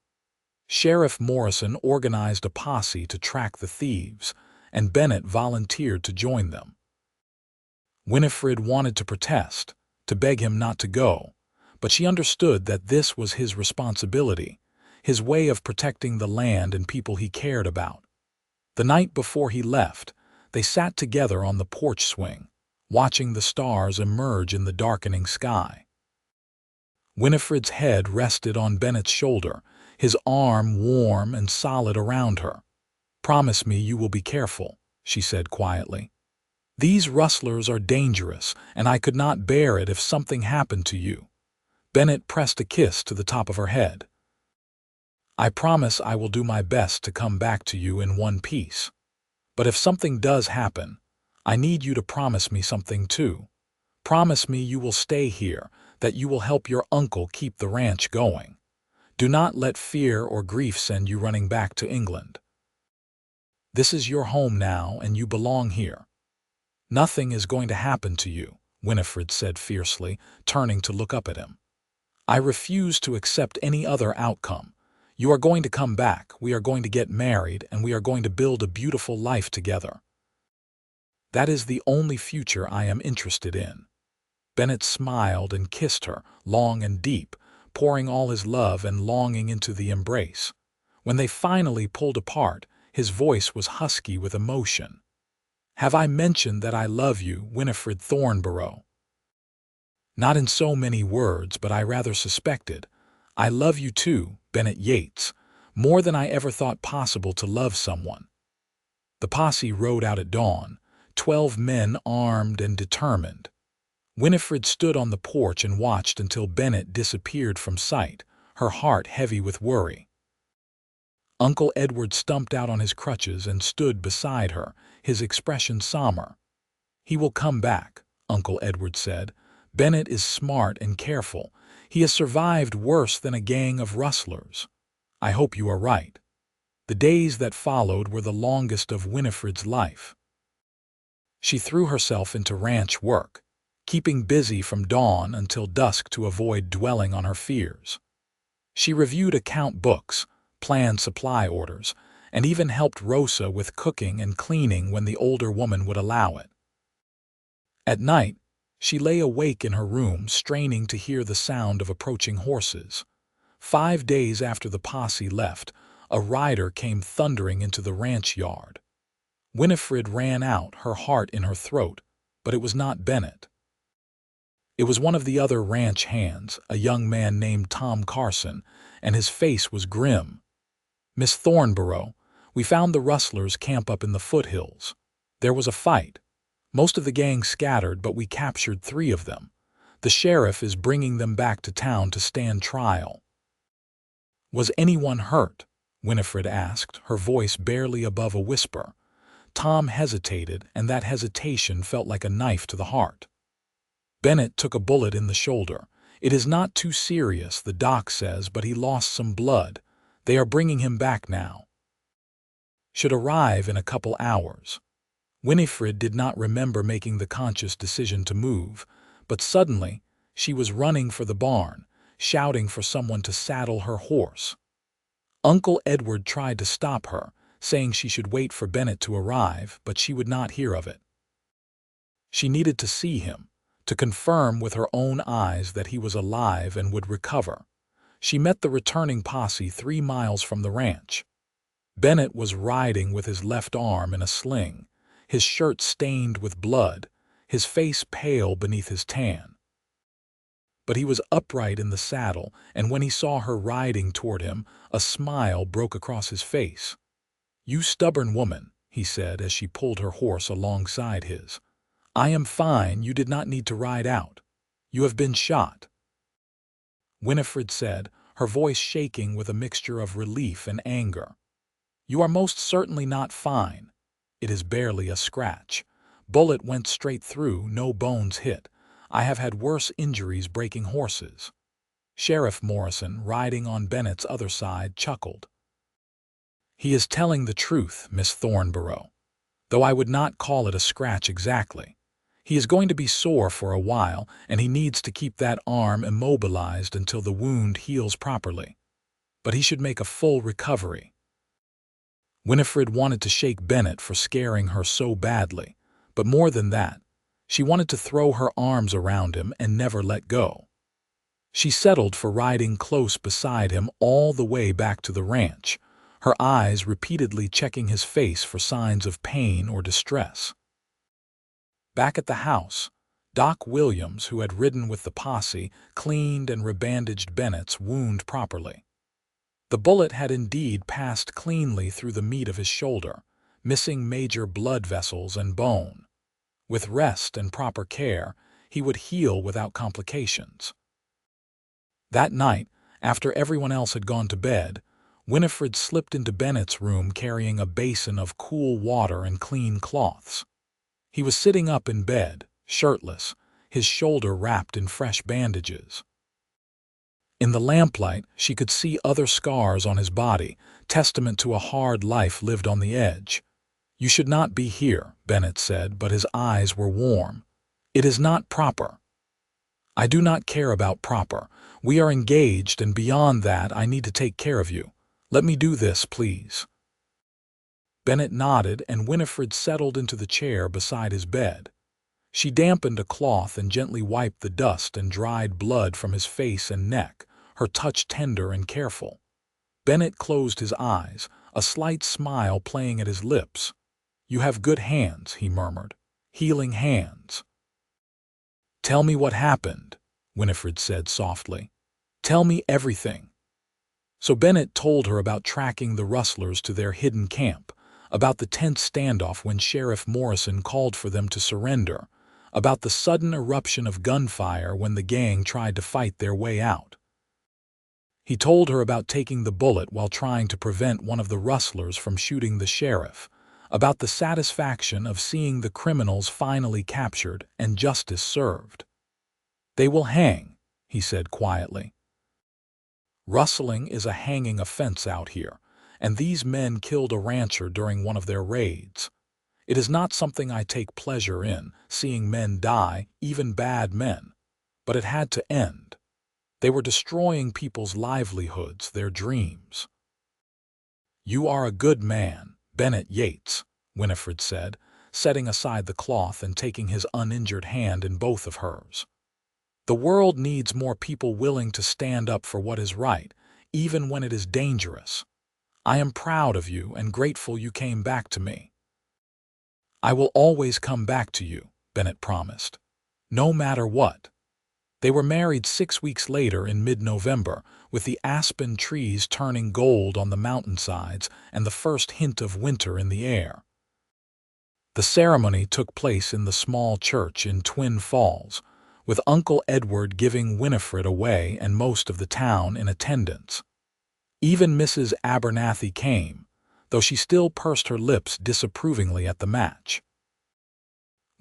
Sheriff Morrison organized a posse to track the thieves, and Bennett volunteered to join them. Winifred wanted to protest, to beg him not to go, but she understood that this was his responsibility, his way of protecting the land and people he cared about. The night before he left, they sat together on the porch swing, watching the stars emerge in the darkening sky. Winifred's head rested on Bennett's shoulder, his arm warm and solid around her. "Promise me you will be careful," she said quietly. "These rustlers are dangerous, and I could not bear it if something happened to you." Bennett pressed a kiss to the top of her head. "I promise I will do my best to come back to you in one piece. But if something does happen, I need you to promise me something too. Promise me you will stay here, that you will help your uncle keep the ranch going. Do not let fear or grief send you running back to England. This is your home now, and you belong here." "Nothing is going to happen to you," Winifred said fiercely, turning to look up at him. "I refuse to accept any other outcome. You are going to come back, we are going to get married, and we are going to build a beautiful life together. That is the only future I am interested in." Bennett smiled and kissed her, long and deep, pouring all his love and longing into the embrace. When they finally pulled apart, his voice was husky with emotion. "Have I mentioned that I love you, Winifred Thornborough?" "Not in so many words, but I rather suspected. I love you too, Bennett Yates, more than I ever thought possible to love someone." The posse rode out at dawn, 12 men armed and determined. Winifred stood on the porch and watched until Bennett disappeared from sight, her heart heavy with worry. Uncle Edward stumped out on his crutches and stood beside her, his expression somber. "He will come back," Uncle Edward said. "Bennett is smart and careful. He has survived worse than a gang of rustlers. I hope you are right." The days that followed were the longest of Winifred's life. She threw herself into ranch work, keeping busy from dawn until dusk to avoid dwelling on her fears. She reviewed account books, planned supply orders, and even helped Rosa with cooking and cleaning when the older woman would allow it. At night, she lay awake in her room, straining to hear the sound of approaching horses. 5 days after the posse left, a rider came thundering into the ranch yard. Winifred ran out, her heart in her throat, but it was not Bennett. It was one of the other ranch hands, a young man named Tom Carson, and his face was grim. "Miss Thornborough, we found the rustlers camp up in the foothills. There was a fight. Most of the gang scattered, but we captured 3 of them. The sheriff is bringing them back to town to stand trial." "Was anyone hurt?" Winifred asked, her voice barely above a whisper. Tom hesitated, and that hesitation felt like a knife to the heart. "Bennett took a bullet in the shoulder. It is not too serious, the doc says, but he lost some blood. They are bringing him back now. Should arrive in a couple hours." Winifred did not remember making the conscious decision to move, but suddenly she was running for the barn, shouting for someone to saddle her horse. Uncle Edward tried to stop her, saying she should wait for Bennett to arrive, but she would not hear of it. She needed to see him, to confirm with her own eyes that he was alive and would recover. She met the returning posse 3 miles from the ranch. Bennett was riding with his left arm in a sling, his shirt stained with blood, his face pale beneath his tan. But he was upright in the saddle, and when he saw her riding toward him, a smile broke across his face. "You stubborn woman," he said as she pulled her horse alongside his. "I am fine, you did not need to ride out. You have been shot." Winifred said, her voice shaking with a mixture of relief and anger. "You are most certainly not fine. It is barely a scratch. Bullet went straight through, no bones hit. I have had worse injuries breaking horses." Sheriff Morrison, riding on Bennett's other side, chuckled. "He is telling the truth, Miss Thornborough, though I would not call it a scratch exactly. He is going to be sore for a while, and he needs to keep that arm immobilized until the wound heals properly. but he should make a full recovery. Winifred wanted to shake Bennett for scaring her so badly, but more than that, she wanted to throw her arms around him and never let go. She settled for riding close beside him all the way back to the ranch, her eyes repeatedly checking his face for signs of pain or distress. Back at the house, Doc Williams, who had ridden with the posse, cleaned and rebandaged Bennett's wound properly. The bullet had indeed passed cleanly through the meat of his shoulder, missing major blood vessels and bone. With rest and proper care, he would heal without complications. That night, after everyone else had gone to bed, Winifred slipped into Bennett's room carrying a basin of cool water and clean cloths. He was sitting up in bed, shirtless, his shoulder wrapped in fresh bandages. In the lamplight, she could see other scars on his body, testament to a hard life lived on the edge. "You should not be here," Bennett said, but his eyes were warm. "It is not proper." "I do not care about proper. We are engaged, and beyond that I need to take care of you. Let me do this, please." Bennett nodded, and Winifred settled into the chair beside his bed. She dampened a cloth and gently wiped the dust and dried blood from his face and neck, her touch tender and careful. Bennett closed his eyes, a slight smile playing at his lips. "You have good hands," he murmured. "Healing hands." "Tell me what happened," Winifred said softly. "Tell me everything." So Bennett told her about tracking the rustlers to their hidden camp, about the tense standoff when Sheriff Morrison called for them to surrender, about the sudden eruption of gunfire when the gang tried to fight their way out. He told her about taking the bullet while trying to prevent one of the rustlers from shooting the sheriff, about the satisfaction of seeing the criminals finally captured and justice served. "They will hang," he said quietly. "Rustling is a hanging offense out here, and these men killed a rancher during one of their raids. It is not something I take pleasure in, seeing men die, even bad men, but it had to end. They were destroying people's livelihoods, their dreams." "You are a good man, Bennett Yates," Winifred said, setting aside the cloth and taking his uninjured hand in both of hers. "The world needs more people willing to stand up for what is right, even when it is dangerous. I am proud of you and grateful you came back to me." "I will always come back to you," Bennett promised. "No matter what." They were married 6 weeks later in mid-November, with the aspen trees turning gold on the mountainsides and the first hint of winter in the air. The ceremony took place in the small church in Twin Falls, with Uncle Edward giving Winifred away and most of the town in attendance. Even Mrs. Abernathy came, though she still pursed her lips disapprovingly at the match.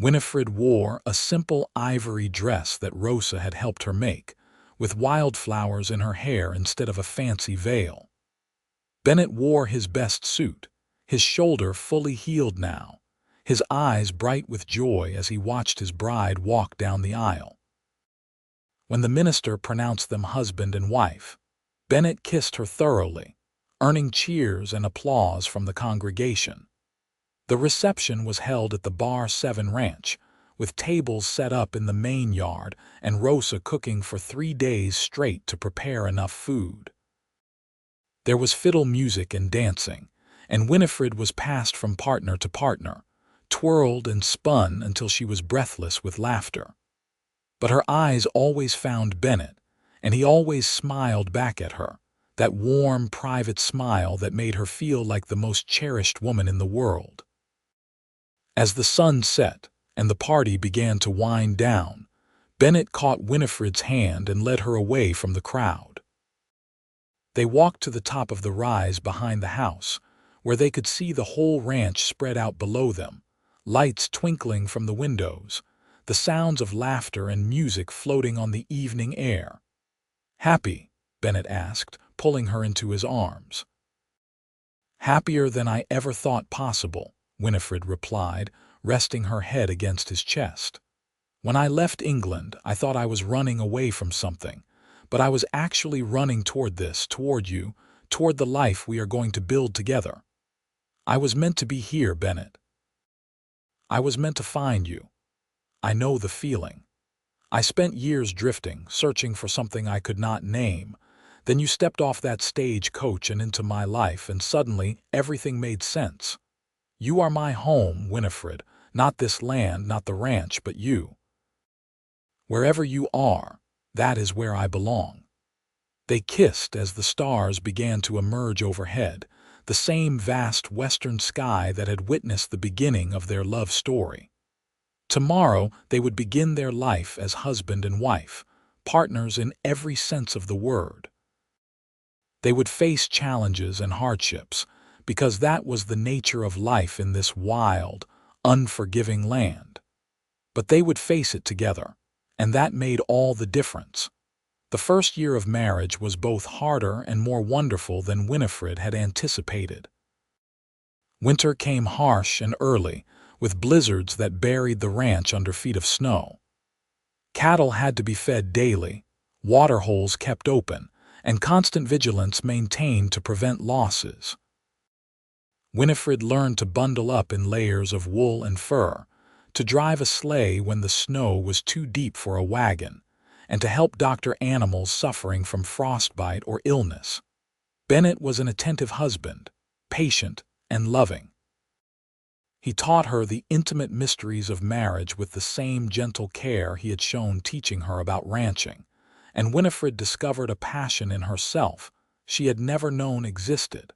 Winifred wore a simple ivory dress that Rosa had helped her make, with wildflowers in her hair instead of a fancy veil. Bennett wore his best suit, his shoulder fully healed now, his eyes bright with joy as he watched his bride walk down the aisle. When the minister pronounced them husband and wife, Bennett kissed her thoroughly, earning cheers and applause from the congregation. The reception was held at the Bar 7 Ranch, with tables set up in the main yard and Rosa cooking for 3 days straight to prepare enough food. There was fiddle music and dancing, and Winifred was passed from partner to partner, twirled and spun until she was breathless with laughter. But her eyes always found Bennett, and he always smiled back at her, that warm, private smile that made her feel like the most cherished woman in the world. As the sun set and the party began to wind down, Bennett caught Winifred's hand and led her away from the crowd. They walked to the top of the rise behind the house, where they could see the whole ranch spread out below them, lights twinkling from the windows, the sounds of laughter and music floating on the evening air. "Happy?" Bennett asked, pulling her into his arms. "Happier than I ever thought possible," Winifred replied, resting her head against his chest. "When I left England, I thought I was running away from something, but I was actually running toward you, toward the life we are going to build together. I was meant to be here, Bennett. I was meant to find you. I know the feeling. I spent years drifting, searching for something I could not name. Then you stepped off that stage coach and into my life, and suddenly everything made sense. You are my home, Winifred. Not this land, not the ranch, but you. Wherever you are, that is where I belong. They kissed as the stars began to emerge overhead, the same vast western sky that had witnessed the beginning of their love story. Tomorrow they would begin their life as husband and wife, partners in every sense of the word. They would face challenges and hardships, because that was the nature of life in this wild, unforgiving land. But they would face it together, and that made all the difference. The first year of marriage was both harder and more wonderful than Winifred had anticipated. Winter came harsh and early, with blizzards that buried the ranch under feet of snow. Cattle had to be fed daily, water holes kept open, and constant vigilance maintained to prevent losses. Winifred learned to bundle up in layers of wool and fur, to drive a sleigh when the snow was too deep for a wagon, and to help doctor animals suffering from frostbite or illness. Bennett was an attentive husband, patient and loving. He taught her the intimate mysteries of marriage with the same gentle care he had shown teaching her about ranching, and Winifred discovered a passion in herself she had never known existed.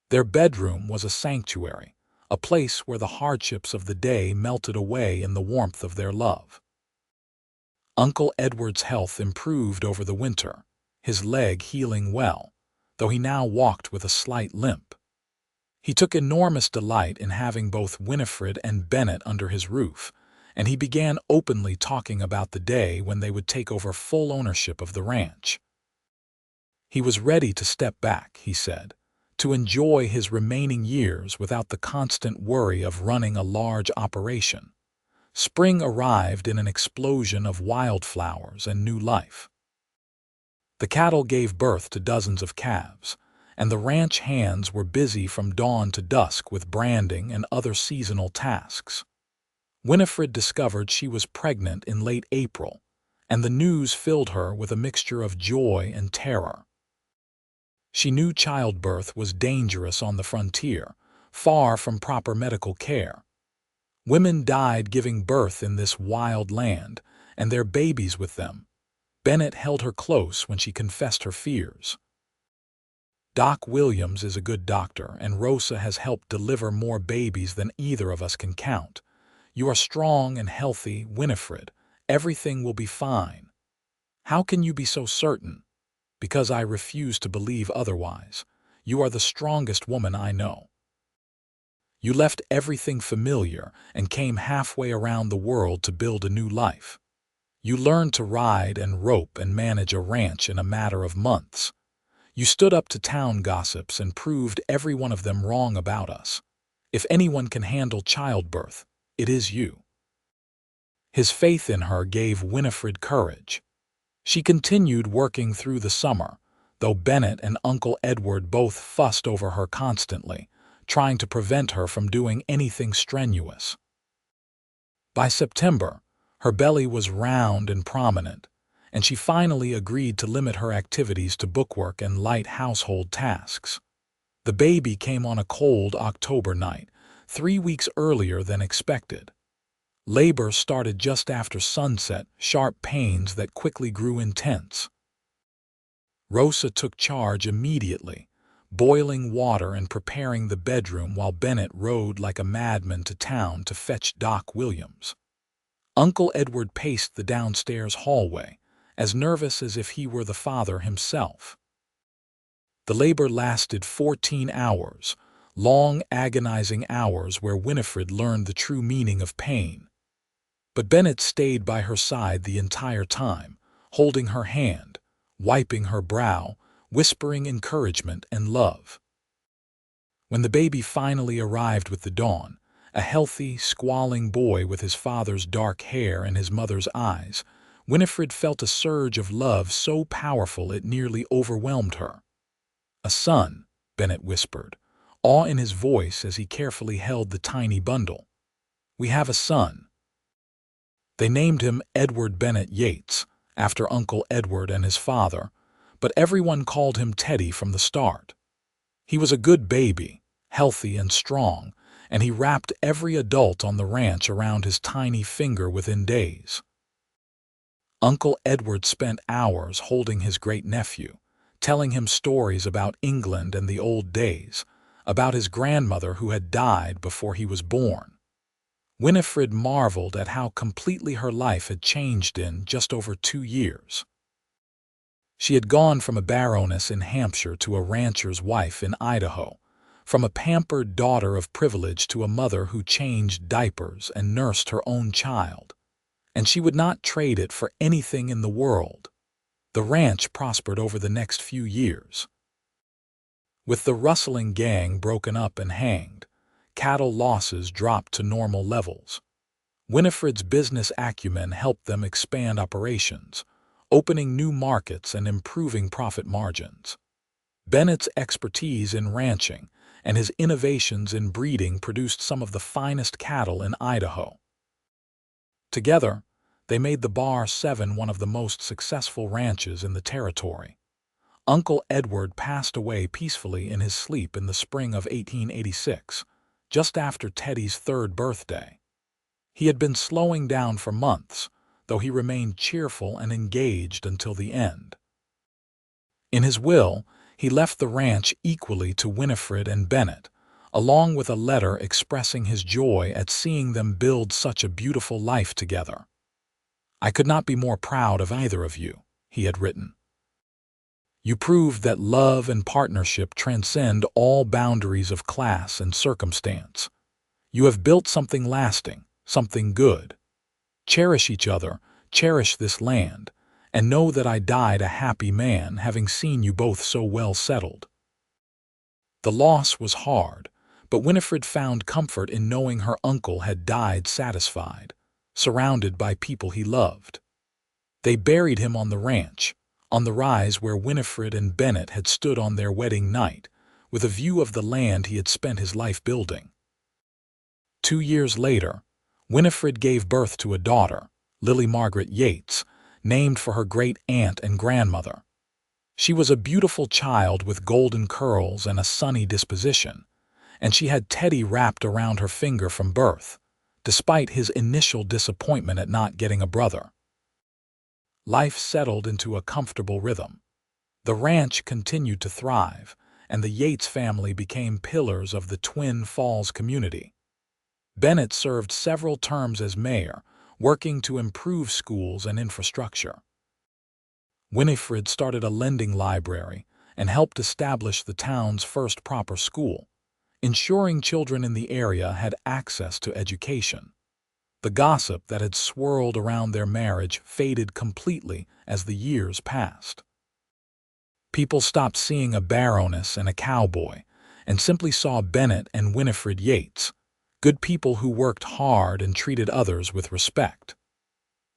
Their bedroom was a sanctuary, a place where the hardships of the day melted away in the warmth of their love. Uncle Edward's health improved over the winter, his leg healing well, though he now walked with a slight limp. He took enormous delight in having both Winifred and Bennett under his roof, and he began openly talking about the day when they would take over full ownership of the ranch. He was ready to step back, he said, to enjoy his remaining years without the constant worry of running a large operation. Spring arrived in an explosion of wildflowers and new life. The cattle gave birth to dozens of calves, and the ranch hands were busy from dawn to dusk with branding and other seasonal tasks. Winifred discovered she was pregnant in late April, and the news filled her with a mixture of joy and terror. She knew childbirth was dangerous on the frontier, far from proper medical care. Women died giving birth in this wild land, and their babies with them. Bennett held her close when she confessed her fears. Doc Williams is a good doctor, and Rosa has helped deliver more babies than either of us can count. You are strong and healthy, Winifred. Everything will be fine. How can you be so certain? Because I refuse to believe otherwise. You are the strongest woman I know. You left everything familiar and came halfway around the world to build a new life. You learned to ride and rope and manage a ranch in a matter of months. You stood up to town gossips and proved every one of them wrong about us. If anyone can handle childbirth, it is you. His faith in her gave Winifred courage. She continued working through the summer, though Bennett and Uncle Edward both fussed over her constantly, trying to prevent her from doing anything strenuous. By September, her belly was round and prominent, and she finally agreed to limit her activities to bookwork and light household tasks. The baby came on a cold October night, 3 weeks earlier than expected. Labor started just after sunset, sharp pains that quickly grew intense. Rosa took charge immediately, boiling water and preparing the bedroom while Bennett rode like a madman to town to fetch Doc Williams. Uncle Edward paced the downstairs hallway, as nervous as if he were the father himself. The labor lasted 14 hours, long, agonizing hours where Winifred learned the true meaning of pain. But Bennett stayed by her side the entire time, holding her hand, wiping her brow, whispering encouragement and love. When the baby finally arrived with the dawn, a healthy, squalling boy with his father's dark hair and his mother's eyes, Winifred felt a surge of love so powerful it nearly overwhelmed her. "A son," Bennett whispered, awe in his voice as he carefully held the tiny bundle. "We have a son." They named him Edward Bennett Yates, after Uncle Edward and his father, but everyone called him Teddy from the start. He was a good baby, healthy and strong, and he wrapped every adult on the ranch around his tiny finger within days. Uncle Edward spent hours holding his great-nephew, telling him stories about England and the old days, about his grandmother who had died before he was born. Winifred marveled at how completely her life had changed in just over 2 years. She had gone from a baroness in Hampshire to a rancher's wife in Idaho, from a pampered daughter of privilege to a mother who changed diapers and nursed her own child. And she would not trade it for anything in the world. The ranch prospered over the next few years. With the rustling gang broken up and hanged, cattle losses dropped to normal levels. Winifred's business acumen helped them expand operations, opening new markets and improving profit margins. Bennett's expertise in ranching and his innovations in breeding produced some of the finest cattle in Idaho. Together, they made the Bar 7 one of the most successful ranches in the territory. Uncle Edward passed away peacefully in his sleep in the spring of 1886, just after Teddy's 3rd birthday. He had been slowing down for months, though he remained cheerful and engaged until the end. In his will, he left the ranch equally to Winifred and Bennett, along with a letter expressing his joy at seeing them build such a beautiful life together. "I could not be more proud of either of you," he had written. "You proved that love and partnership transcend all boundaries of class and circumstance. You have built something lasting, something good. Cherish each other, cherish this land, and know that I died a happy man having seen you both so well settled." The loss was hard, but Winifred found comfort in knowing her uncle had died satisfied, surrounded by people he loved. They buried him on the ranch, on the rise where Winifred and Bennett had stood on their wedding night, with a view of the land he had spent his life building. 2 years later, Winifred gave birth to a daughter, Lily Margaret Yates, named for her great-aunt and grandmother. She was a beautiful child with golden curls and a sunny disposition, and she had Teddy wrapped around her finger from birth, despite his initial disappointment at not getting a brother. Life settled into a comfortable rhythm. The ranch continued to thrive, and the Yates family became pillars of the Twin Falls community. Bennett served several terms as mayor, working to improve schools and infrastructure. Winifred started a lending library and helped establish the town's first proper school, ensuring children in the area had access to education. The gossip that had swirled around their marriage faded completely as the years passed. People stopped seeing a baroness and a cowboy and simply saw Bennett and Winifred Yates, good people who worked hard and treated others with respect.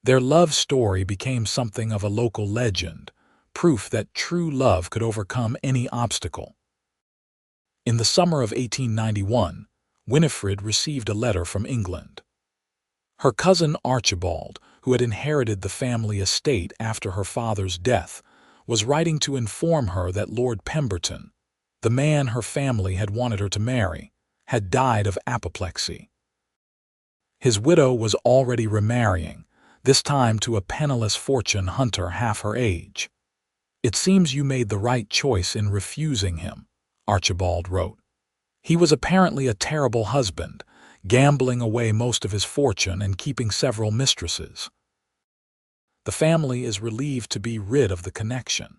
Their love story became something of a local legend, proof that true love could overcome any obstacle. In the summer of 1891, Winifred received a letter from England. Her cousin Archibald, who had inherited the family estate after her father's death, was writing to inform her that Lord Pemberton, the man her family had wanted her to marry, had died of apoplexy. His widow was already remarrying, this time to a penniless fortune hunter half her age. "It seems you made the right choice in refusing him," Archibald wrote. "He was apparently a terrible husband, gambling away most of his fortune and keeping several mistresses. The family is relieved to be rid of the connection.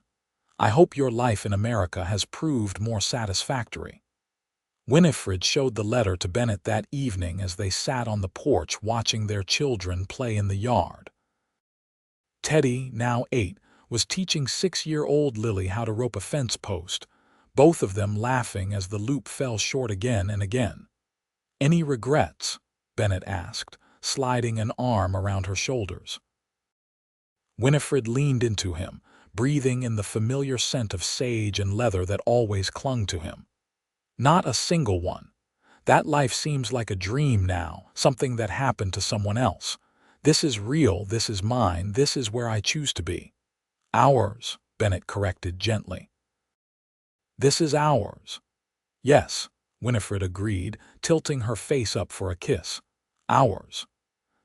I hope your life in America has proved more satisfactory." Winifred showed the letter to Bennett that evening as they sat on the porch watching their children play in the yard. Teddy, now 8, was teaching 6-year-old Lily how to rope a fence post, both of them laughing as the loop fell short again and again. "Any regrets?" Bennett asked, sliding an arm around her shoulders. Winifred leaned into him, breathing in the familiar scent of sage and leather that always clung to him. Not a single one. That life seems like a dream now, something that happened to someone else. This is real, this is mine, this is where I choose to be. Ours, Bennett corrected gently. This is ours. Yes, Winifred agreed, tilting her face up for a kiss. Ours.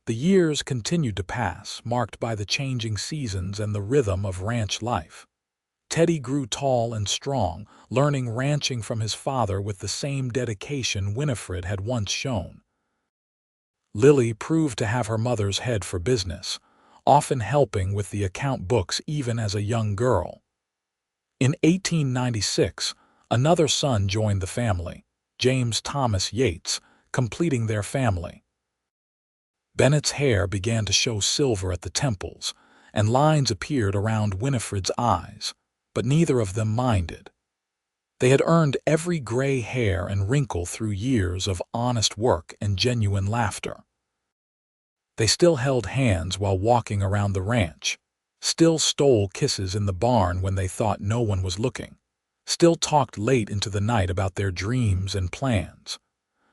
The years continued to pass, marked by the changing seasons and the rhythm of ranch life. Teddy grew tall and strong, learning ranching from his father with the same dedication Winifred had once shown. Lily proved to have her mother's head for business, often helping with the account books even as a young girl. In 1896, another son joined the family, James Thomas Yates, completing their family. Bennett's hair began to show silver at the temples, and lines appeared around Winifred's eyes, but neither of them minded. They had earned every gray hair and wrinkle through years of honest work and genuine laughter. They still held hands while walking around the ranch, still stole kisses in the barn when they thought no one was looking, still talked late into the night about their dreams and plans.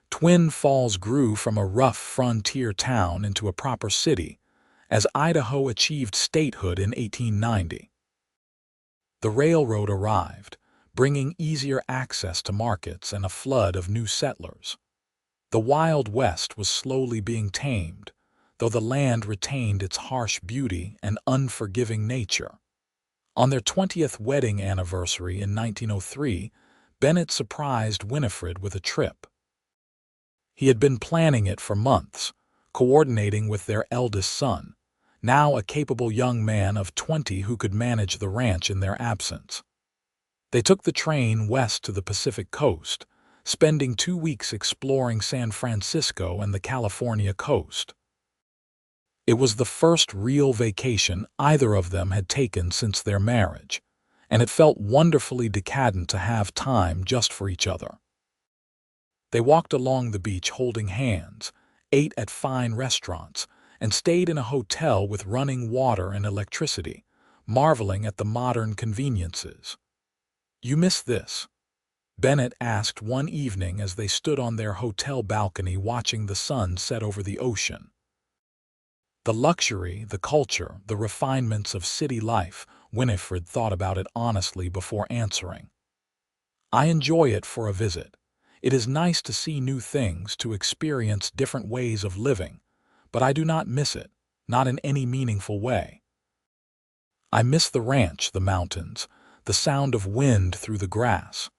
Twin Falls grew from a rough frontier town into a proper city as Idaho achieved statehood in 1890. The railroad arrived, bringing easier access to markets and a flood of new settlers. The Wild West was slowly being tamed, though the land retained its harsh beauty and unforgiving nature. On their 20th wedding anniversary in 1903, Bennett surprised Winifred with a trip. He had been planning it for months, coordinating with their eldest son, now a capable young man of 20 who could manage the ranch in their absence. They took the train west to the Pacific coast, spending 2 weeks exploring San Francisco and the California coast. It was the first real vacation either of them had taken since their marriage, and it felt wonderfully decadent to have time just for each other. They walked along the beach holding hands, ate at fine restaurants, and stayed in a hotel with running water and electricity, marveling at the modern conveniences. "You miss this?" Bennett asked one evening as they stood on their hotel balcony watching the sun set over the ocean. The luxury, the culture, the refinements of city life, Winifred thought about it honestly before answering. "I enjoy it for a visit. It is nice to see new things, to experience different ways of living, but I do not miss it, not in any meaningful way. I miss the ranch, the mountains, the sound of wind through the grass.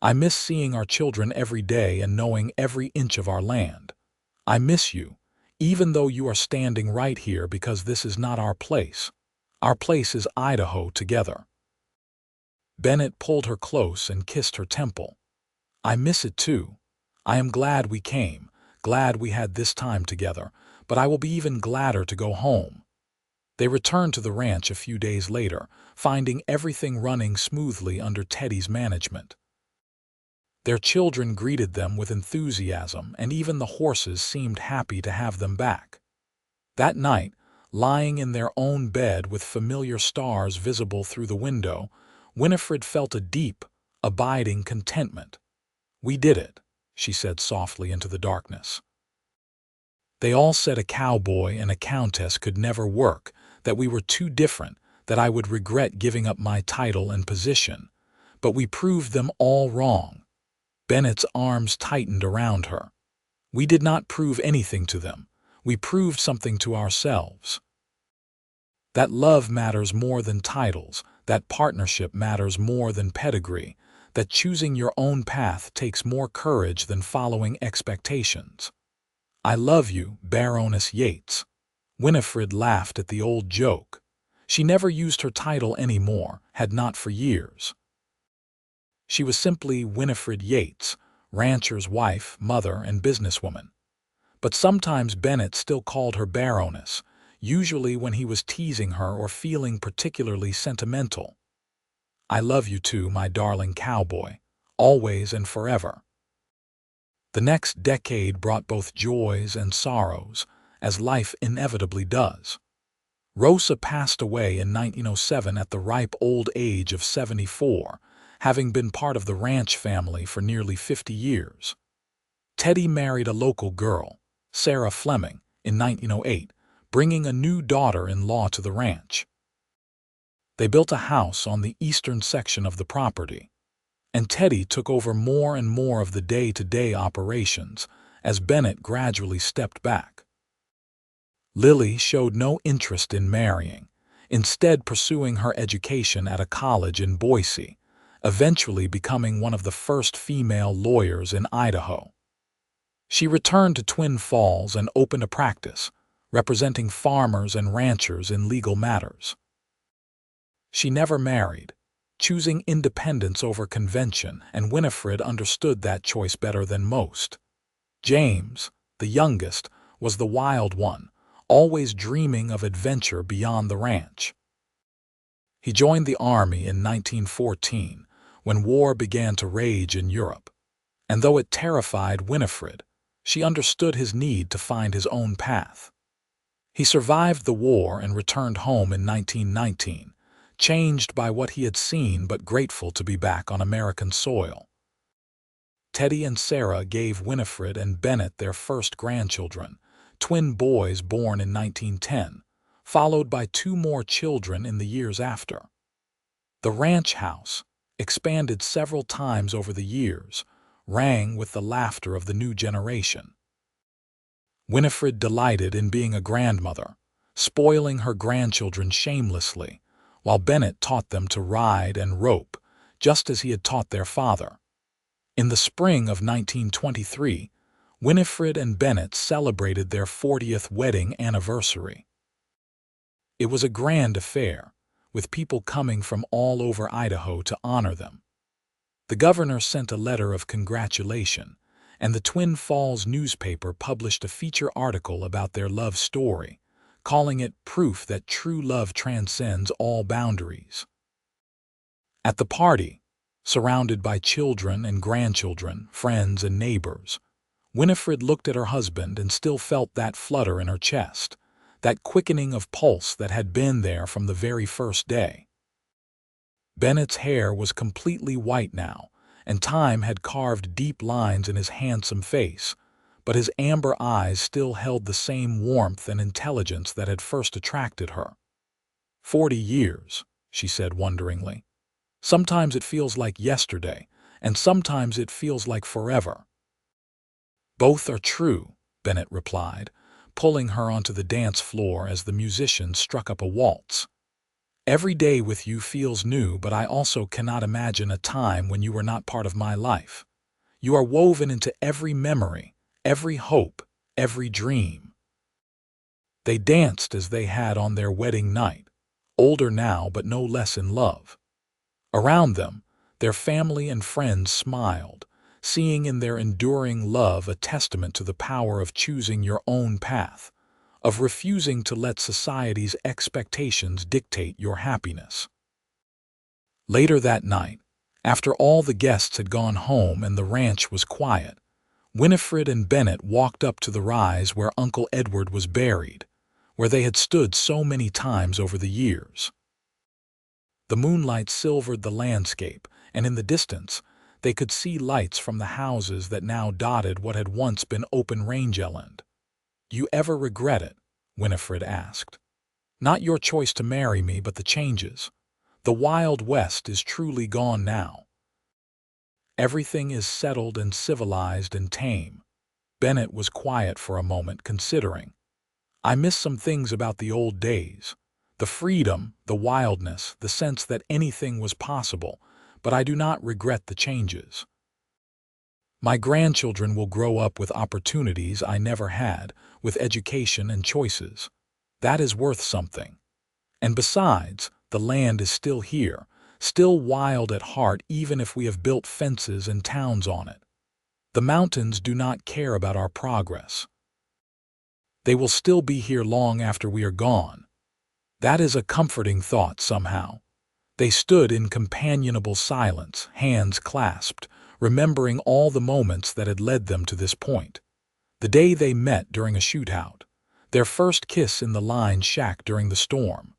I miss seeing our children every day and knowing every inch of our land. I miss you, even though you are standing right here, because this is not our place. Our place is Idaho together." Bennett pulled her close and kissed her temple. "I miss it too. I am glad we came, glad we had this time together, but I will be even gladder to go home." They returned to the ranch a few days later, finding everything running smoothly under Teddy's management. Their children greeted them with enthusiasm, and even the horses seemed happy to have them back. That night, lying in their own bed with familiar stars visible through the window, Winifred felt a deep, abiding contentment. "We did it," she said softly into the darkness. "They all said a cowboy and a countess could never work, that we were too different, that I would regret giving up my title and position. But we proved them all wrong." Bennett's arms tightened around her. "We did not prove anything to them. We proved something to ourselves. That love matters more than titles, that partnership matters more than pedigree, that choosing your own path takes more courage than following expectations. I love you, Baroness Yates." Winifred laughed at the old joke. She never used her title anymore, had not for years. She was simply Winifred Yates, rancher's wife, mother, and businesswoman. But sometimes Bennett still called her Baroness, usually when he was teasing her or feeling particularly sentimental. "I love you too, my darling cowboy, always and forever." The next decade brought both joys and sorrows, as life inevitably does. Rosa passed away in 1907 at the ripe old age of 74, having been part of the ranch family for nearly 50 years. Teddy married a local girl, Sarah Fleming, in 1908, bringing a new daughter-in-law to the ranch. They built a house on the eastern section of the property, and Teddy took over more and more of the day-to-day operations as Bennett gradually stepped back. Lily showed no interest in marrying, instead pursuing her education at a college in Boise, eventually becoming one of the first female lawyers in Idaho. She returned to Twin Falls and opened a practice, representing farmers and ranchers in legal matters. She never married, choosing independence over convention, and Winifred understood that choice better than most. James, the youngest, was the wild one, always dreaming of adventure beyond the ranch. He joined the army in 1914, when war began to rage in Europe, and though it terrified Winifred, she understood his need to find his own path. He survived the war and returned home in 1919, changed by what he had seen but grateful to be back on American soil. Teddy and Sarah gave Winifred and Bennett their first grandchildren, twin boys born in 1910, followed by 2 more children in the years after. The ranch house, expanded several times over the years, rang with the laughter of the new generation. Winifred delighted in being a grandmother, spoiling her grandchildren shamelessly, while Bennett taught them to ride and rope, just as he had taught their father. In the spring of 1923, Winifred and Bennett celebrated their 40th wedding anniversary. It was a grand affair, with people coming from all over Idaho to honor them. The governor sent a letter of congratulation, and the Twin Falls newspaper published a feature article about their love story, calling it proof that true love transcends all boundaries. At the party, surrounded by children and grandchildren, friends and neighbors, Winifred looked at her husband and still felt that flutter in her chest, that quickening of pulse that had been there from the very first day. Bennett's hair was completely white now, and time had carved deep lines in his handsome face, but his amber eyes still held the same warmth and intelligence that had first attracted her. 40 years, she said wonderingly. Sometimes it feels like yesterday, and sometimes it feels like forever. Both are true, Bennett replied, pulling her onto the dance floor as the musicians struck up a waltz. Every day with you feels new, but I also cannot imagine a time when you were not part of my life. You are woven into every memory, every hope, every dream. They danced as they had on their wedding night, older now but no less in love. Around them, their family and friends smiled, seeing in their enduring love a testament to the power of choosing your own path, of refusing to let society's expectations dictate your happiness. Later that night, after all the guests had gone home and the ranch was quiet, Winifred and Bennett walked up to the rise where Uncle Edward was buried, where they had stood so many times over the years. The moonlight silvered the landscape, and in the distance, they could see lights from the houses that now dotted what had once been open rangeland. You ever regret it? Winifred asked. Not your choice to marry me, but the changes. The Wild West is truly gone now. Everything is settled and civilized and tame. Bennett was quiet for a moment, considering. I miss some things about the old days. The freedom, the wildness, the sense that anything was possible, but I do not regret the changes. My grandchildren will grow up with opportunities I never had, with education and choices. That is worth something. And besides, the land is still here, still wild at heart even if we have built fences and towns on it. The mountains do not care about our progress. They will still be here long after we are gone. That is a comforting thought somehow. They stood in companionable silence, hands clasped, remembering all the moments that had led them to this point. The day they met during a shootout, Their first kiss in the line shack during the storm.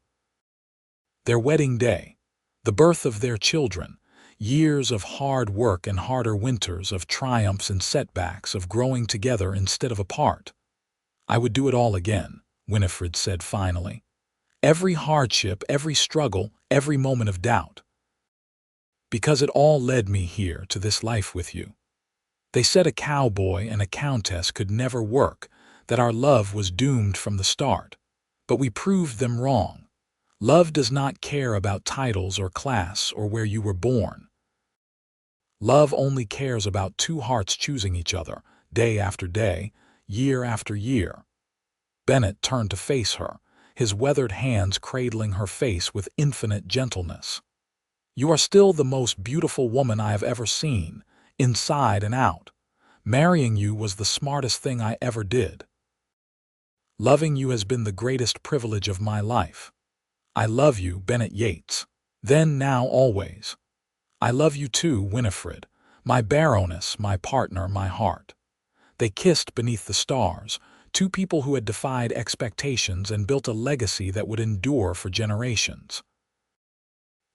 Their wedding day. The birth of their children. Years of hard work and harder winters, of triumphs and setbacks, of growing together instead of apart. "I would do it all again," Winifred said finally. "Every hardship, every struggle, every moment of doubt. Because it all led me here to this life with you. They said a cowboy and a countess could never work, that our love was doomed from the start. But we proved them wrong. Love does not care about titles or class or where you were born. Love only cares about two hearts choosing each other, day after day, year after year." Bennett turned to face her, his weathered hands cradling her face with infinite gentleness. "You are still the most beautiful woman I have ever seen, inside and out. Marrying you was the smartest thing I ever did. Loving you has been the greatest privilege of my life. I love you, Bennett Yates. Then, now, always. I love you too, Winifred, my baroness, my partner, my heart." They kissed beneath the stars, two people who had defied expectations and built a legacy that would endure for generations.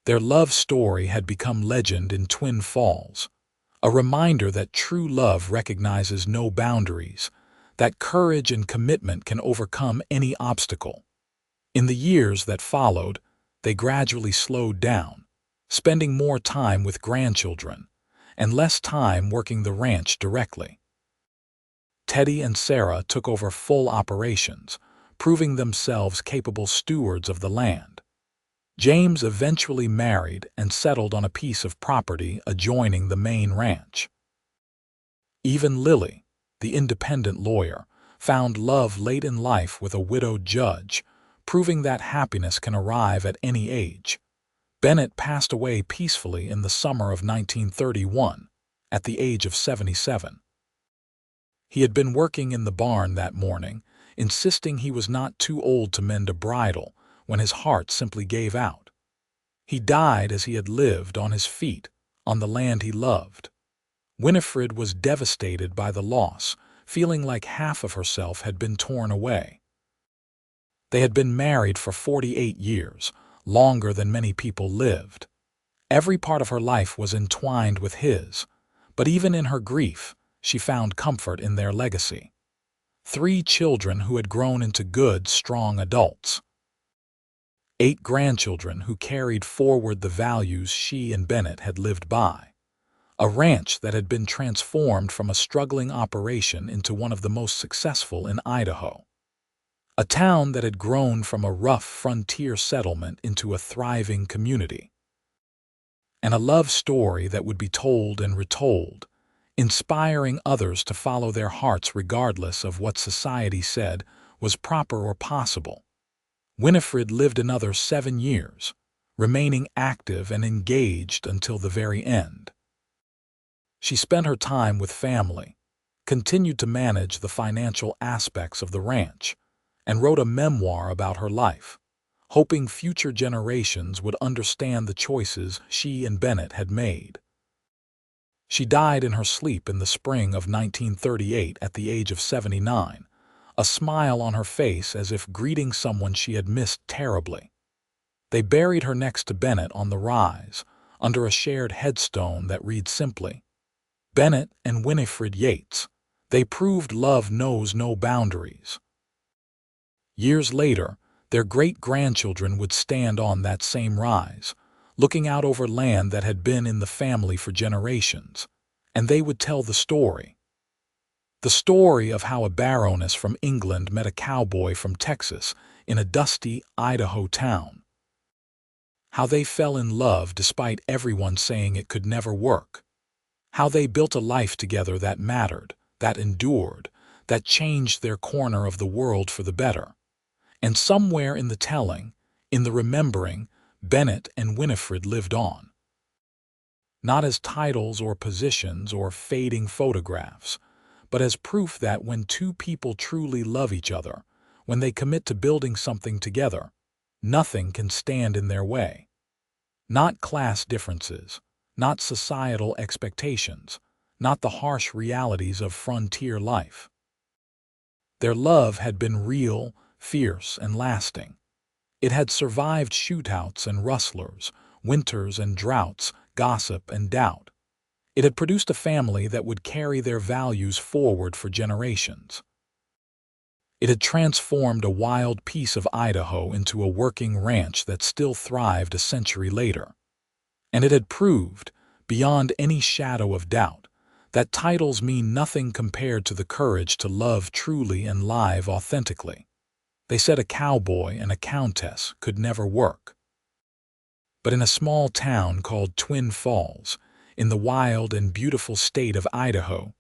Their love story had become legend in Twin Falls, a reminder that true love recognizes no boundaries, that courage and commitment can overcome any obstacle. In the years that followed, they gradually slowed down, spending more time with grandchildren and less time working the ranch directly. Teddy and Sarah took over full operations, proving themselves capable stewards of the land. James eventually married and settled on a piece of property adjoining the main ranch. Even Lily, the independent lawyer, found love late in life with a widowed judge, proving that happiness can arrive at any age. Bennett passed away peacefully in the summer of 1931, at the age of 77. He had been working in the barn that morning, insisting he was not too old to mend a bridle, when his heart simply gave out. He died as he had lived, on his feet, on the land he loved. Winifred was devastated by the loss, feeling like half of herself had been torn away. They had been married for 48 years, longer than many people lived. Every part of her life was entwined with his, but even in her grief, she found comfort in their legacy. 3 children who had grown into good, strong adults. 8 grandchildren who carried forward the values she and Bennett had lived by. A ranch that had been transformed from a struggling operation into one of the most successful in Idaho. A town that had grown from a rough frontier settlement into a thriving community. And a love story that would be told and retold, inspiring others to follow their hearts regardless of what society said was proper or possible. Winifred lived another 7 years, remaining active and engaged until the very end. She spent her time with family, continued to manage the financial aspects of the ranch, and wrote a memoir about her life, hoping future generations would understand the choices she and Bennett had made. She died in her sleep in the spring of 1938 at the age of 79, a smile on her face as if greeting someone she had missed terribly. They buried her next to Bennett on the rise, under a shared headstone that read simply, "Bennett and Winifred Yates. They proved love knows no boundaries." Years later, their great-grandchildren would stand on that same rise, looking out over land that had been in the family for generations, and they would tell the story. The story of how a baroness from England met a cowboy from Texas in a dusty Idaho town. How they fell in love despite everyone saying it could never work. How they built a life together that mattered, that endured, that changed their corner of the world for the better. And somewhere in the telling, in the remembering, Bennett and Winifred lived on. Not as titles or positions or fading photographs, but as proof that when two people truly love each other, when they commit to building something together, nothing can stand in their way. Not class differences, not societal expectations, not the harsh realities of frontier life. Their love had been real, fierce, and lasting. It had survived shootouts and rustlers, winters and droughts, gossip and doubt. It had produced a family that would carry their values forward for generations. It had transformed a wild piece of Idaho into a working ranch that still thrived a century later. And it had proved, beyond any shadow of doubt, that titles mean nothing compared to the courage to love truly and live authentically. They said a cowboy and a countess could never work. But in a small town called Twin Falls, in the wild and beautiful state of Idaho,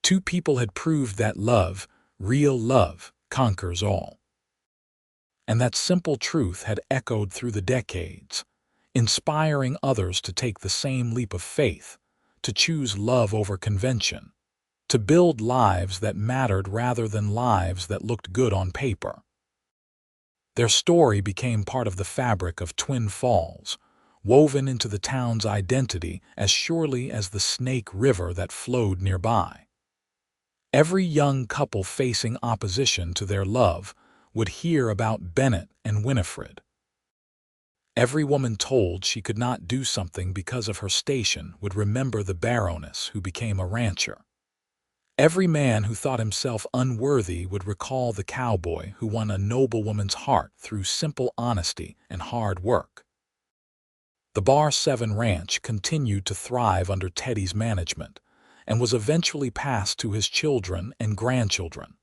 two people had proved that love, real love, conquers all. And that simple truth had echoed through the decades, inspiring others to take the same leap of faith, to choose love over convention, to build lives that mattered rather than lives that looked good on paper. Their story became part of the fabric of Twin Falls, woven into the town's identity as surely as the Snake River that flowed nearby. Every young couple facing opposition to their love would hear about Bennett and Winifred. Every woman told she could not do something because of her station would remember the baroness who became a rancher. Every man who thought himself unworthy would recall the cowboy who won a noblewoman's heart through simple honesty and hard work. The Bar 7 Ranch continued to thrive under Teddy's management and was eventually passed to his children and grandchildren.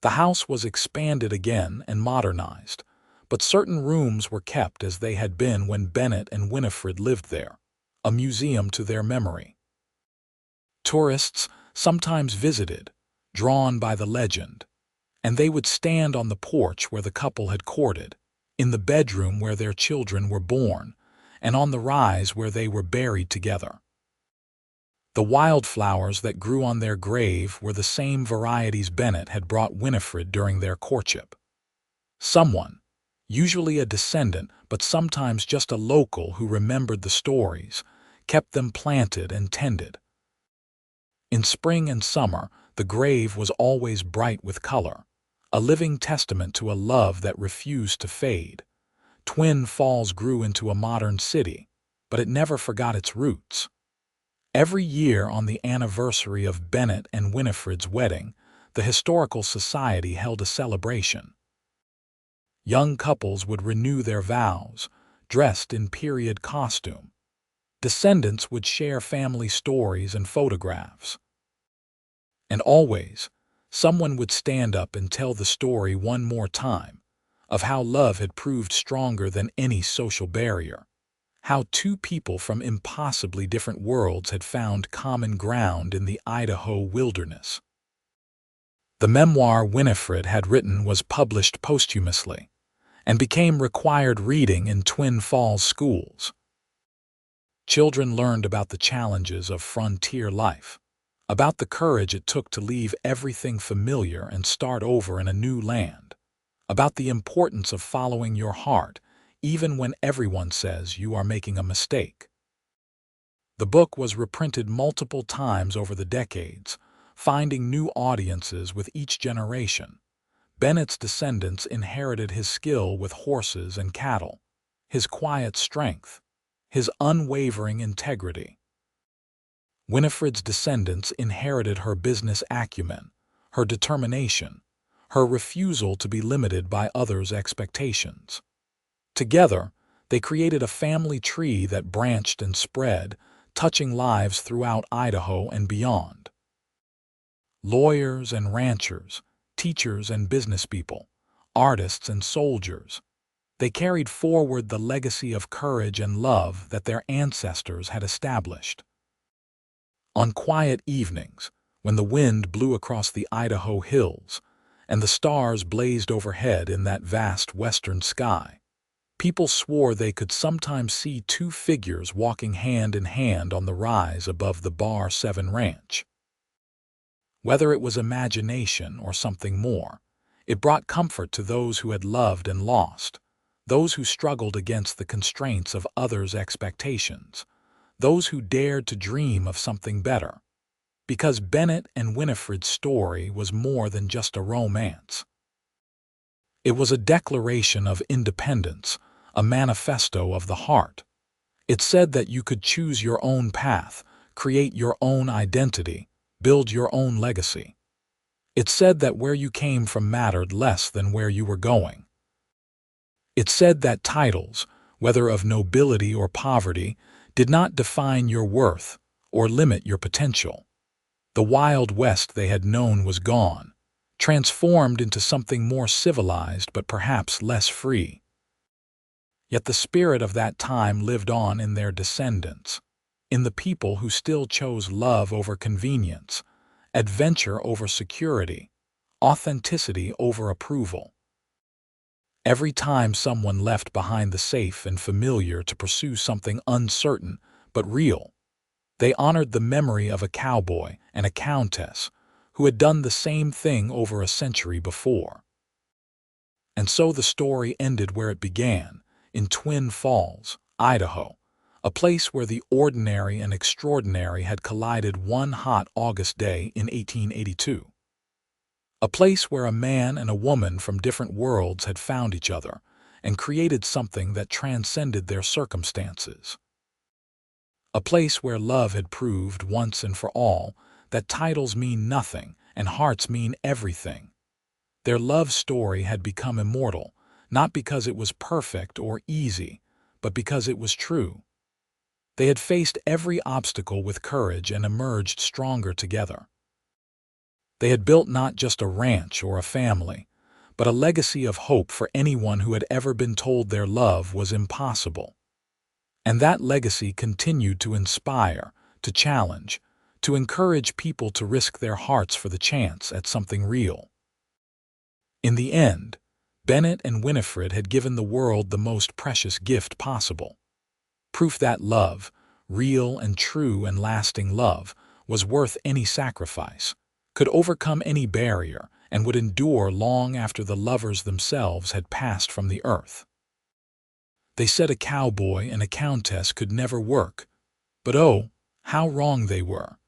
The house was expanded again and modernized, but certain rooms were kept as they had been when Bennett and Winifred lived there, a museum to their memory. Tourists sometimes visited, drawn by the legend, and they would stand on the porch where the couple had courted, in the bedroom where their children were born, and on the rise where they were buried together. The wildflowers that grew on their grave were the same varieties Bennett had brought Winifred during their courtship. Someone, usually a descendant but sometimes just a local who remembered the stories, kept them planted and tended. In spring and summer, the grave was always bright with color, a living testament to a love that refused to fade. Twin Falls grew into a modern city, but it never forgot its roots. Every year on the anniversary of Bennett and Winifred's wedding, the Historical Society held a celebration. Young couples would renew their vows, dressed in period costume. Descendants would share family stories and photographs. And always, someone would stand up and tell the story one more time of how love had proved stronger than any social barrier, how two people from impossibly different worlds had found common ground in the Idaho wilderness. The memoir Winifred had written was published posthumously and became required reading in Twin Falls schools. Children learned about the challenges of frontier life, about the courage it took to leave everything familiar and start over in a new land, about the importance of following your heart even when everyone says you are making a mistake. The book was reprinted multiple times over the decades, finding new audiences with each generation. Bennett's descendants inherited his skill with horses and cattle, his quiet strength, his unwavering integrity. Winifred's descendants inherited her business acumen, her determination, her refusal to be limited by others' expectations. Together, they created a family tree that branched and spread, touching lives throughout Idaho and beyond. Lawyers and ranchers, teachers and businesspeople, artists and soldiers, they carried forward the legacy of courage and love that their ancestors had established. On quiet evenings, when the wind blew across the Idaho hills and the stars blazed overhead in that vast western sky, people swore they could sometimes see two figures walking hand in hand on the rise above the Bar 7 Ranch. Whether it was imagination or something more, it brought comfort to those who had loved and lost, those who struggled against the constraints of others' expectations, those who dared to dream of something better. Because Bennett and Winifred's story was more than just a romance. It was a declaration of independence, a manifesto of the heart. It said that you could choose your own path, create your own identity, build your own legacy. It said that where you came from mattered less than where you were going. It said that titles, whether of nobility or poverty, did not define your worth or limit your potential. The Wild West they had known was gone, transformed into something more civilized but perhaps less free. Yet the spirit of that time lived on in their descendants, in the people who still chose love over convenience, adventure over security, authenticity over approval. Every time someone left behind the safe and familiar to pursue something uncertain but real, they honored the memory of a cowboy and a countess who had done the same thing over a century before. And so the story ended where it began, in Twin Falls, Idaho, a place where the ordinary and extraordinary had collided one hot August day in 1882. A place where a man and a woman from different worlds had found each other and created something that transcended their circumstances. A place where love had proved once and for all that titles mean nothing and hearts mean everything. Their love story had become immortal, not because it was perfect or easy, but because it was true. They had faced every obstacle with courage and emerged stronger together. They had built not just a ranch or a family, but a legacy of hope for anyone who had ever been told their love was impossible. And that legacy continued to inspire, to challenge, to encourage people to risk their hearts for the chance at something real. In the end, Bennett and Winifred had given the world the most precious gift possible. Proof that love, real and true and lasting love, was worth any sacrifice, could overcome any barrier, and would endure long after the lovers themselves had passed from the earth. They said a cowboy and a countess could never work, but oh, how wrong they were.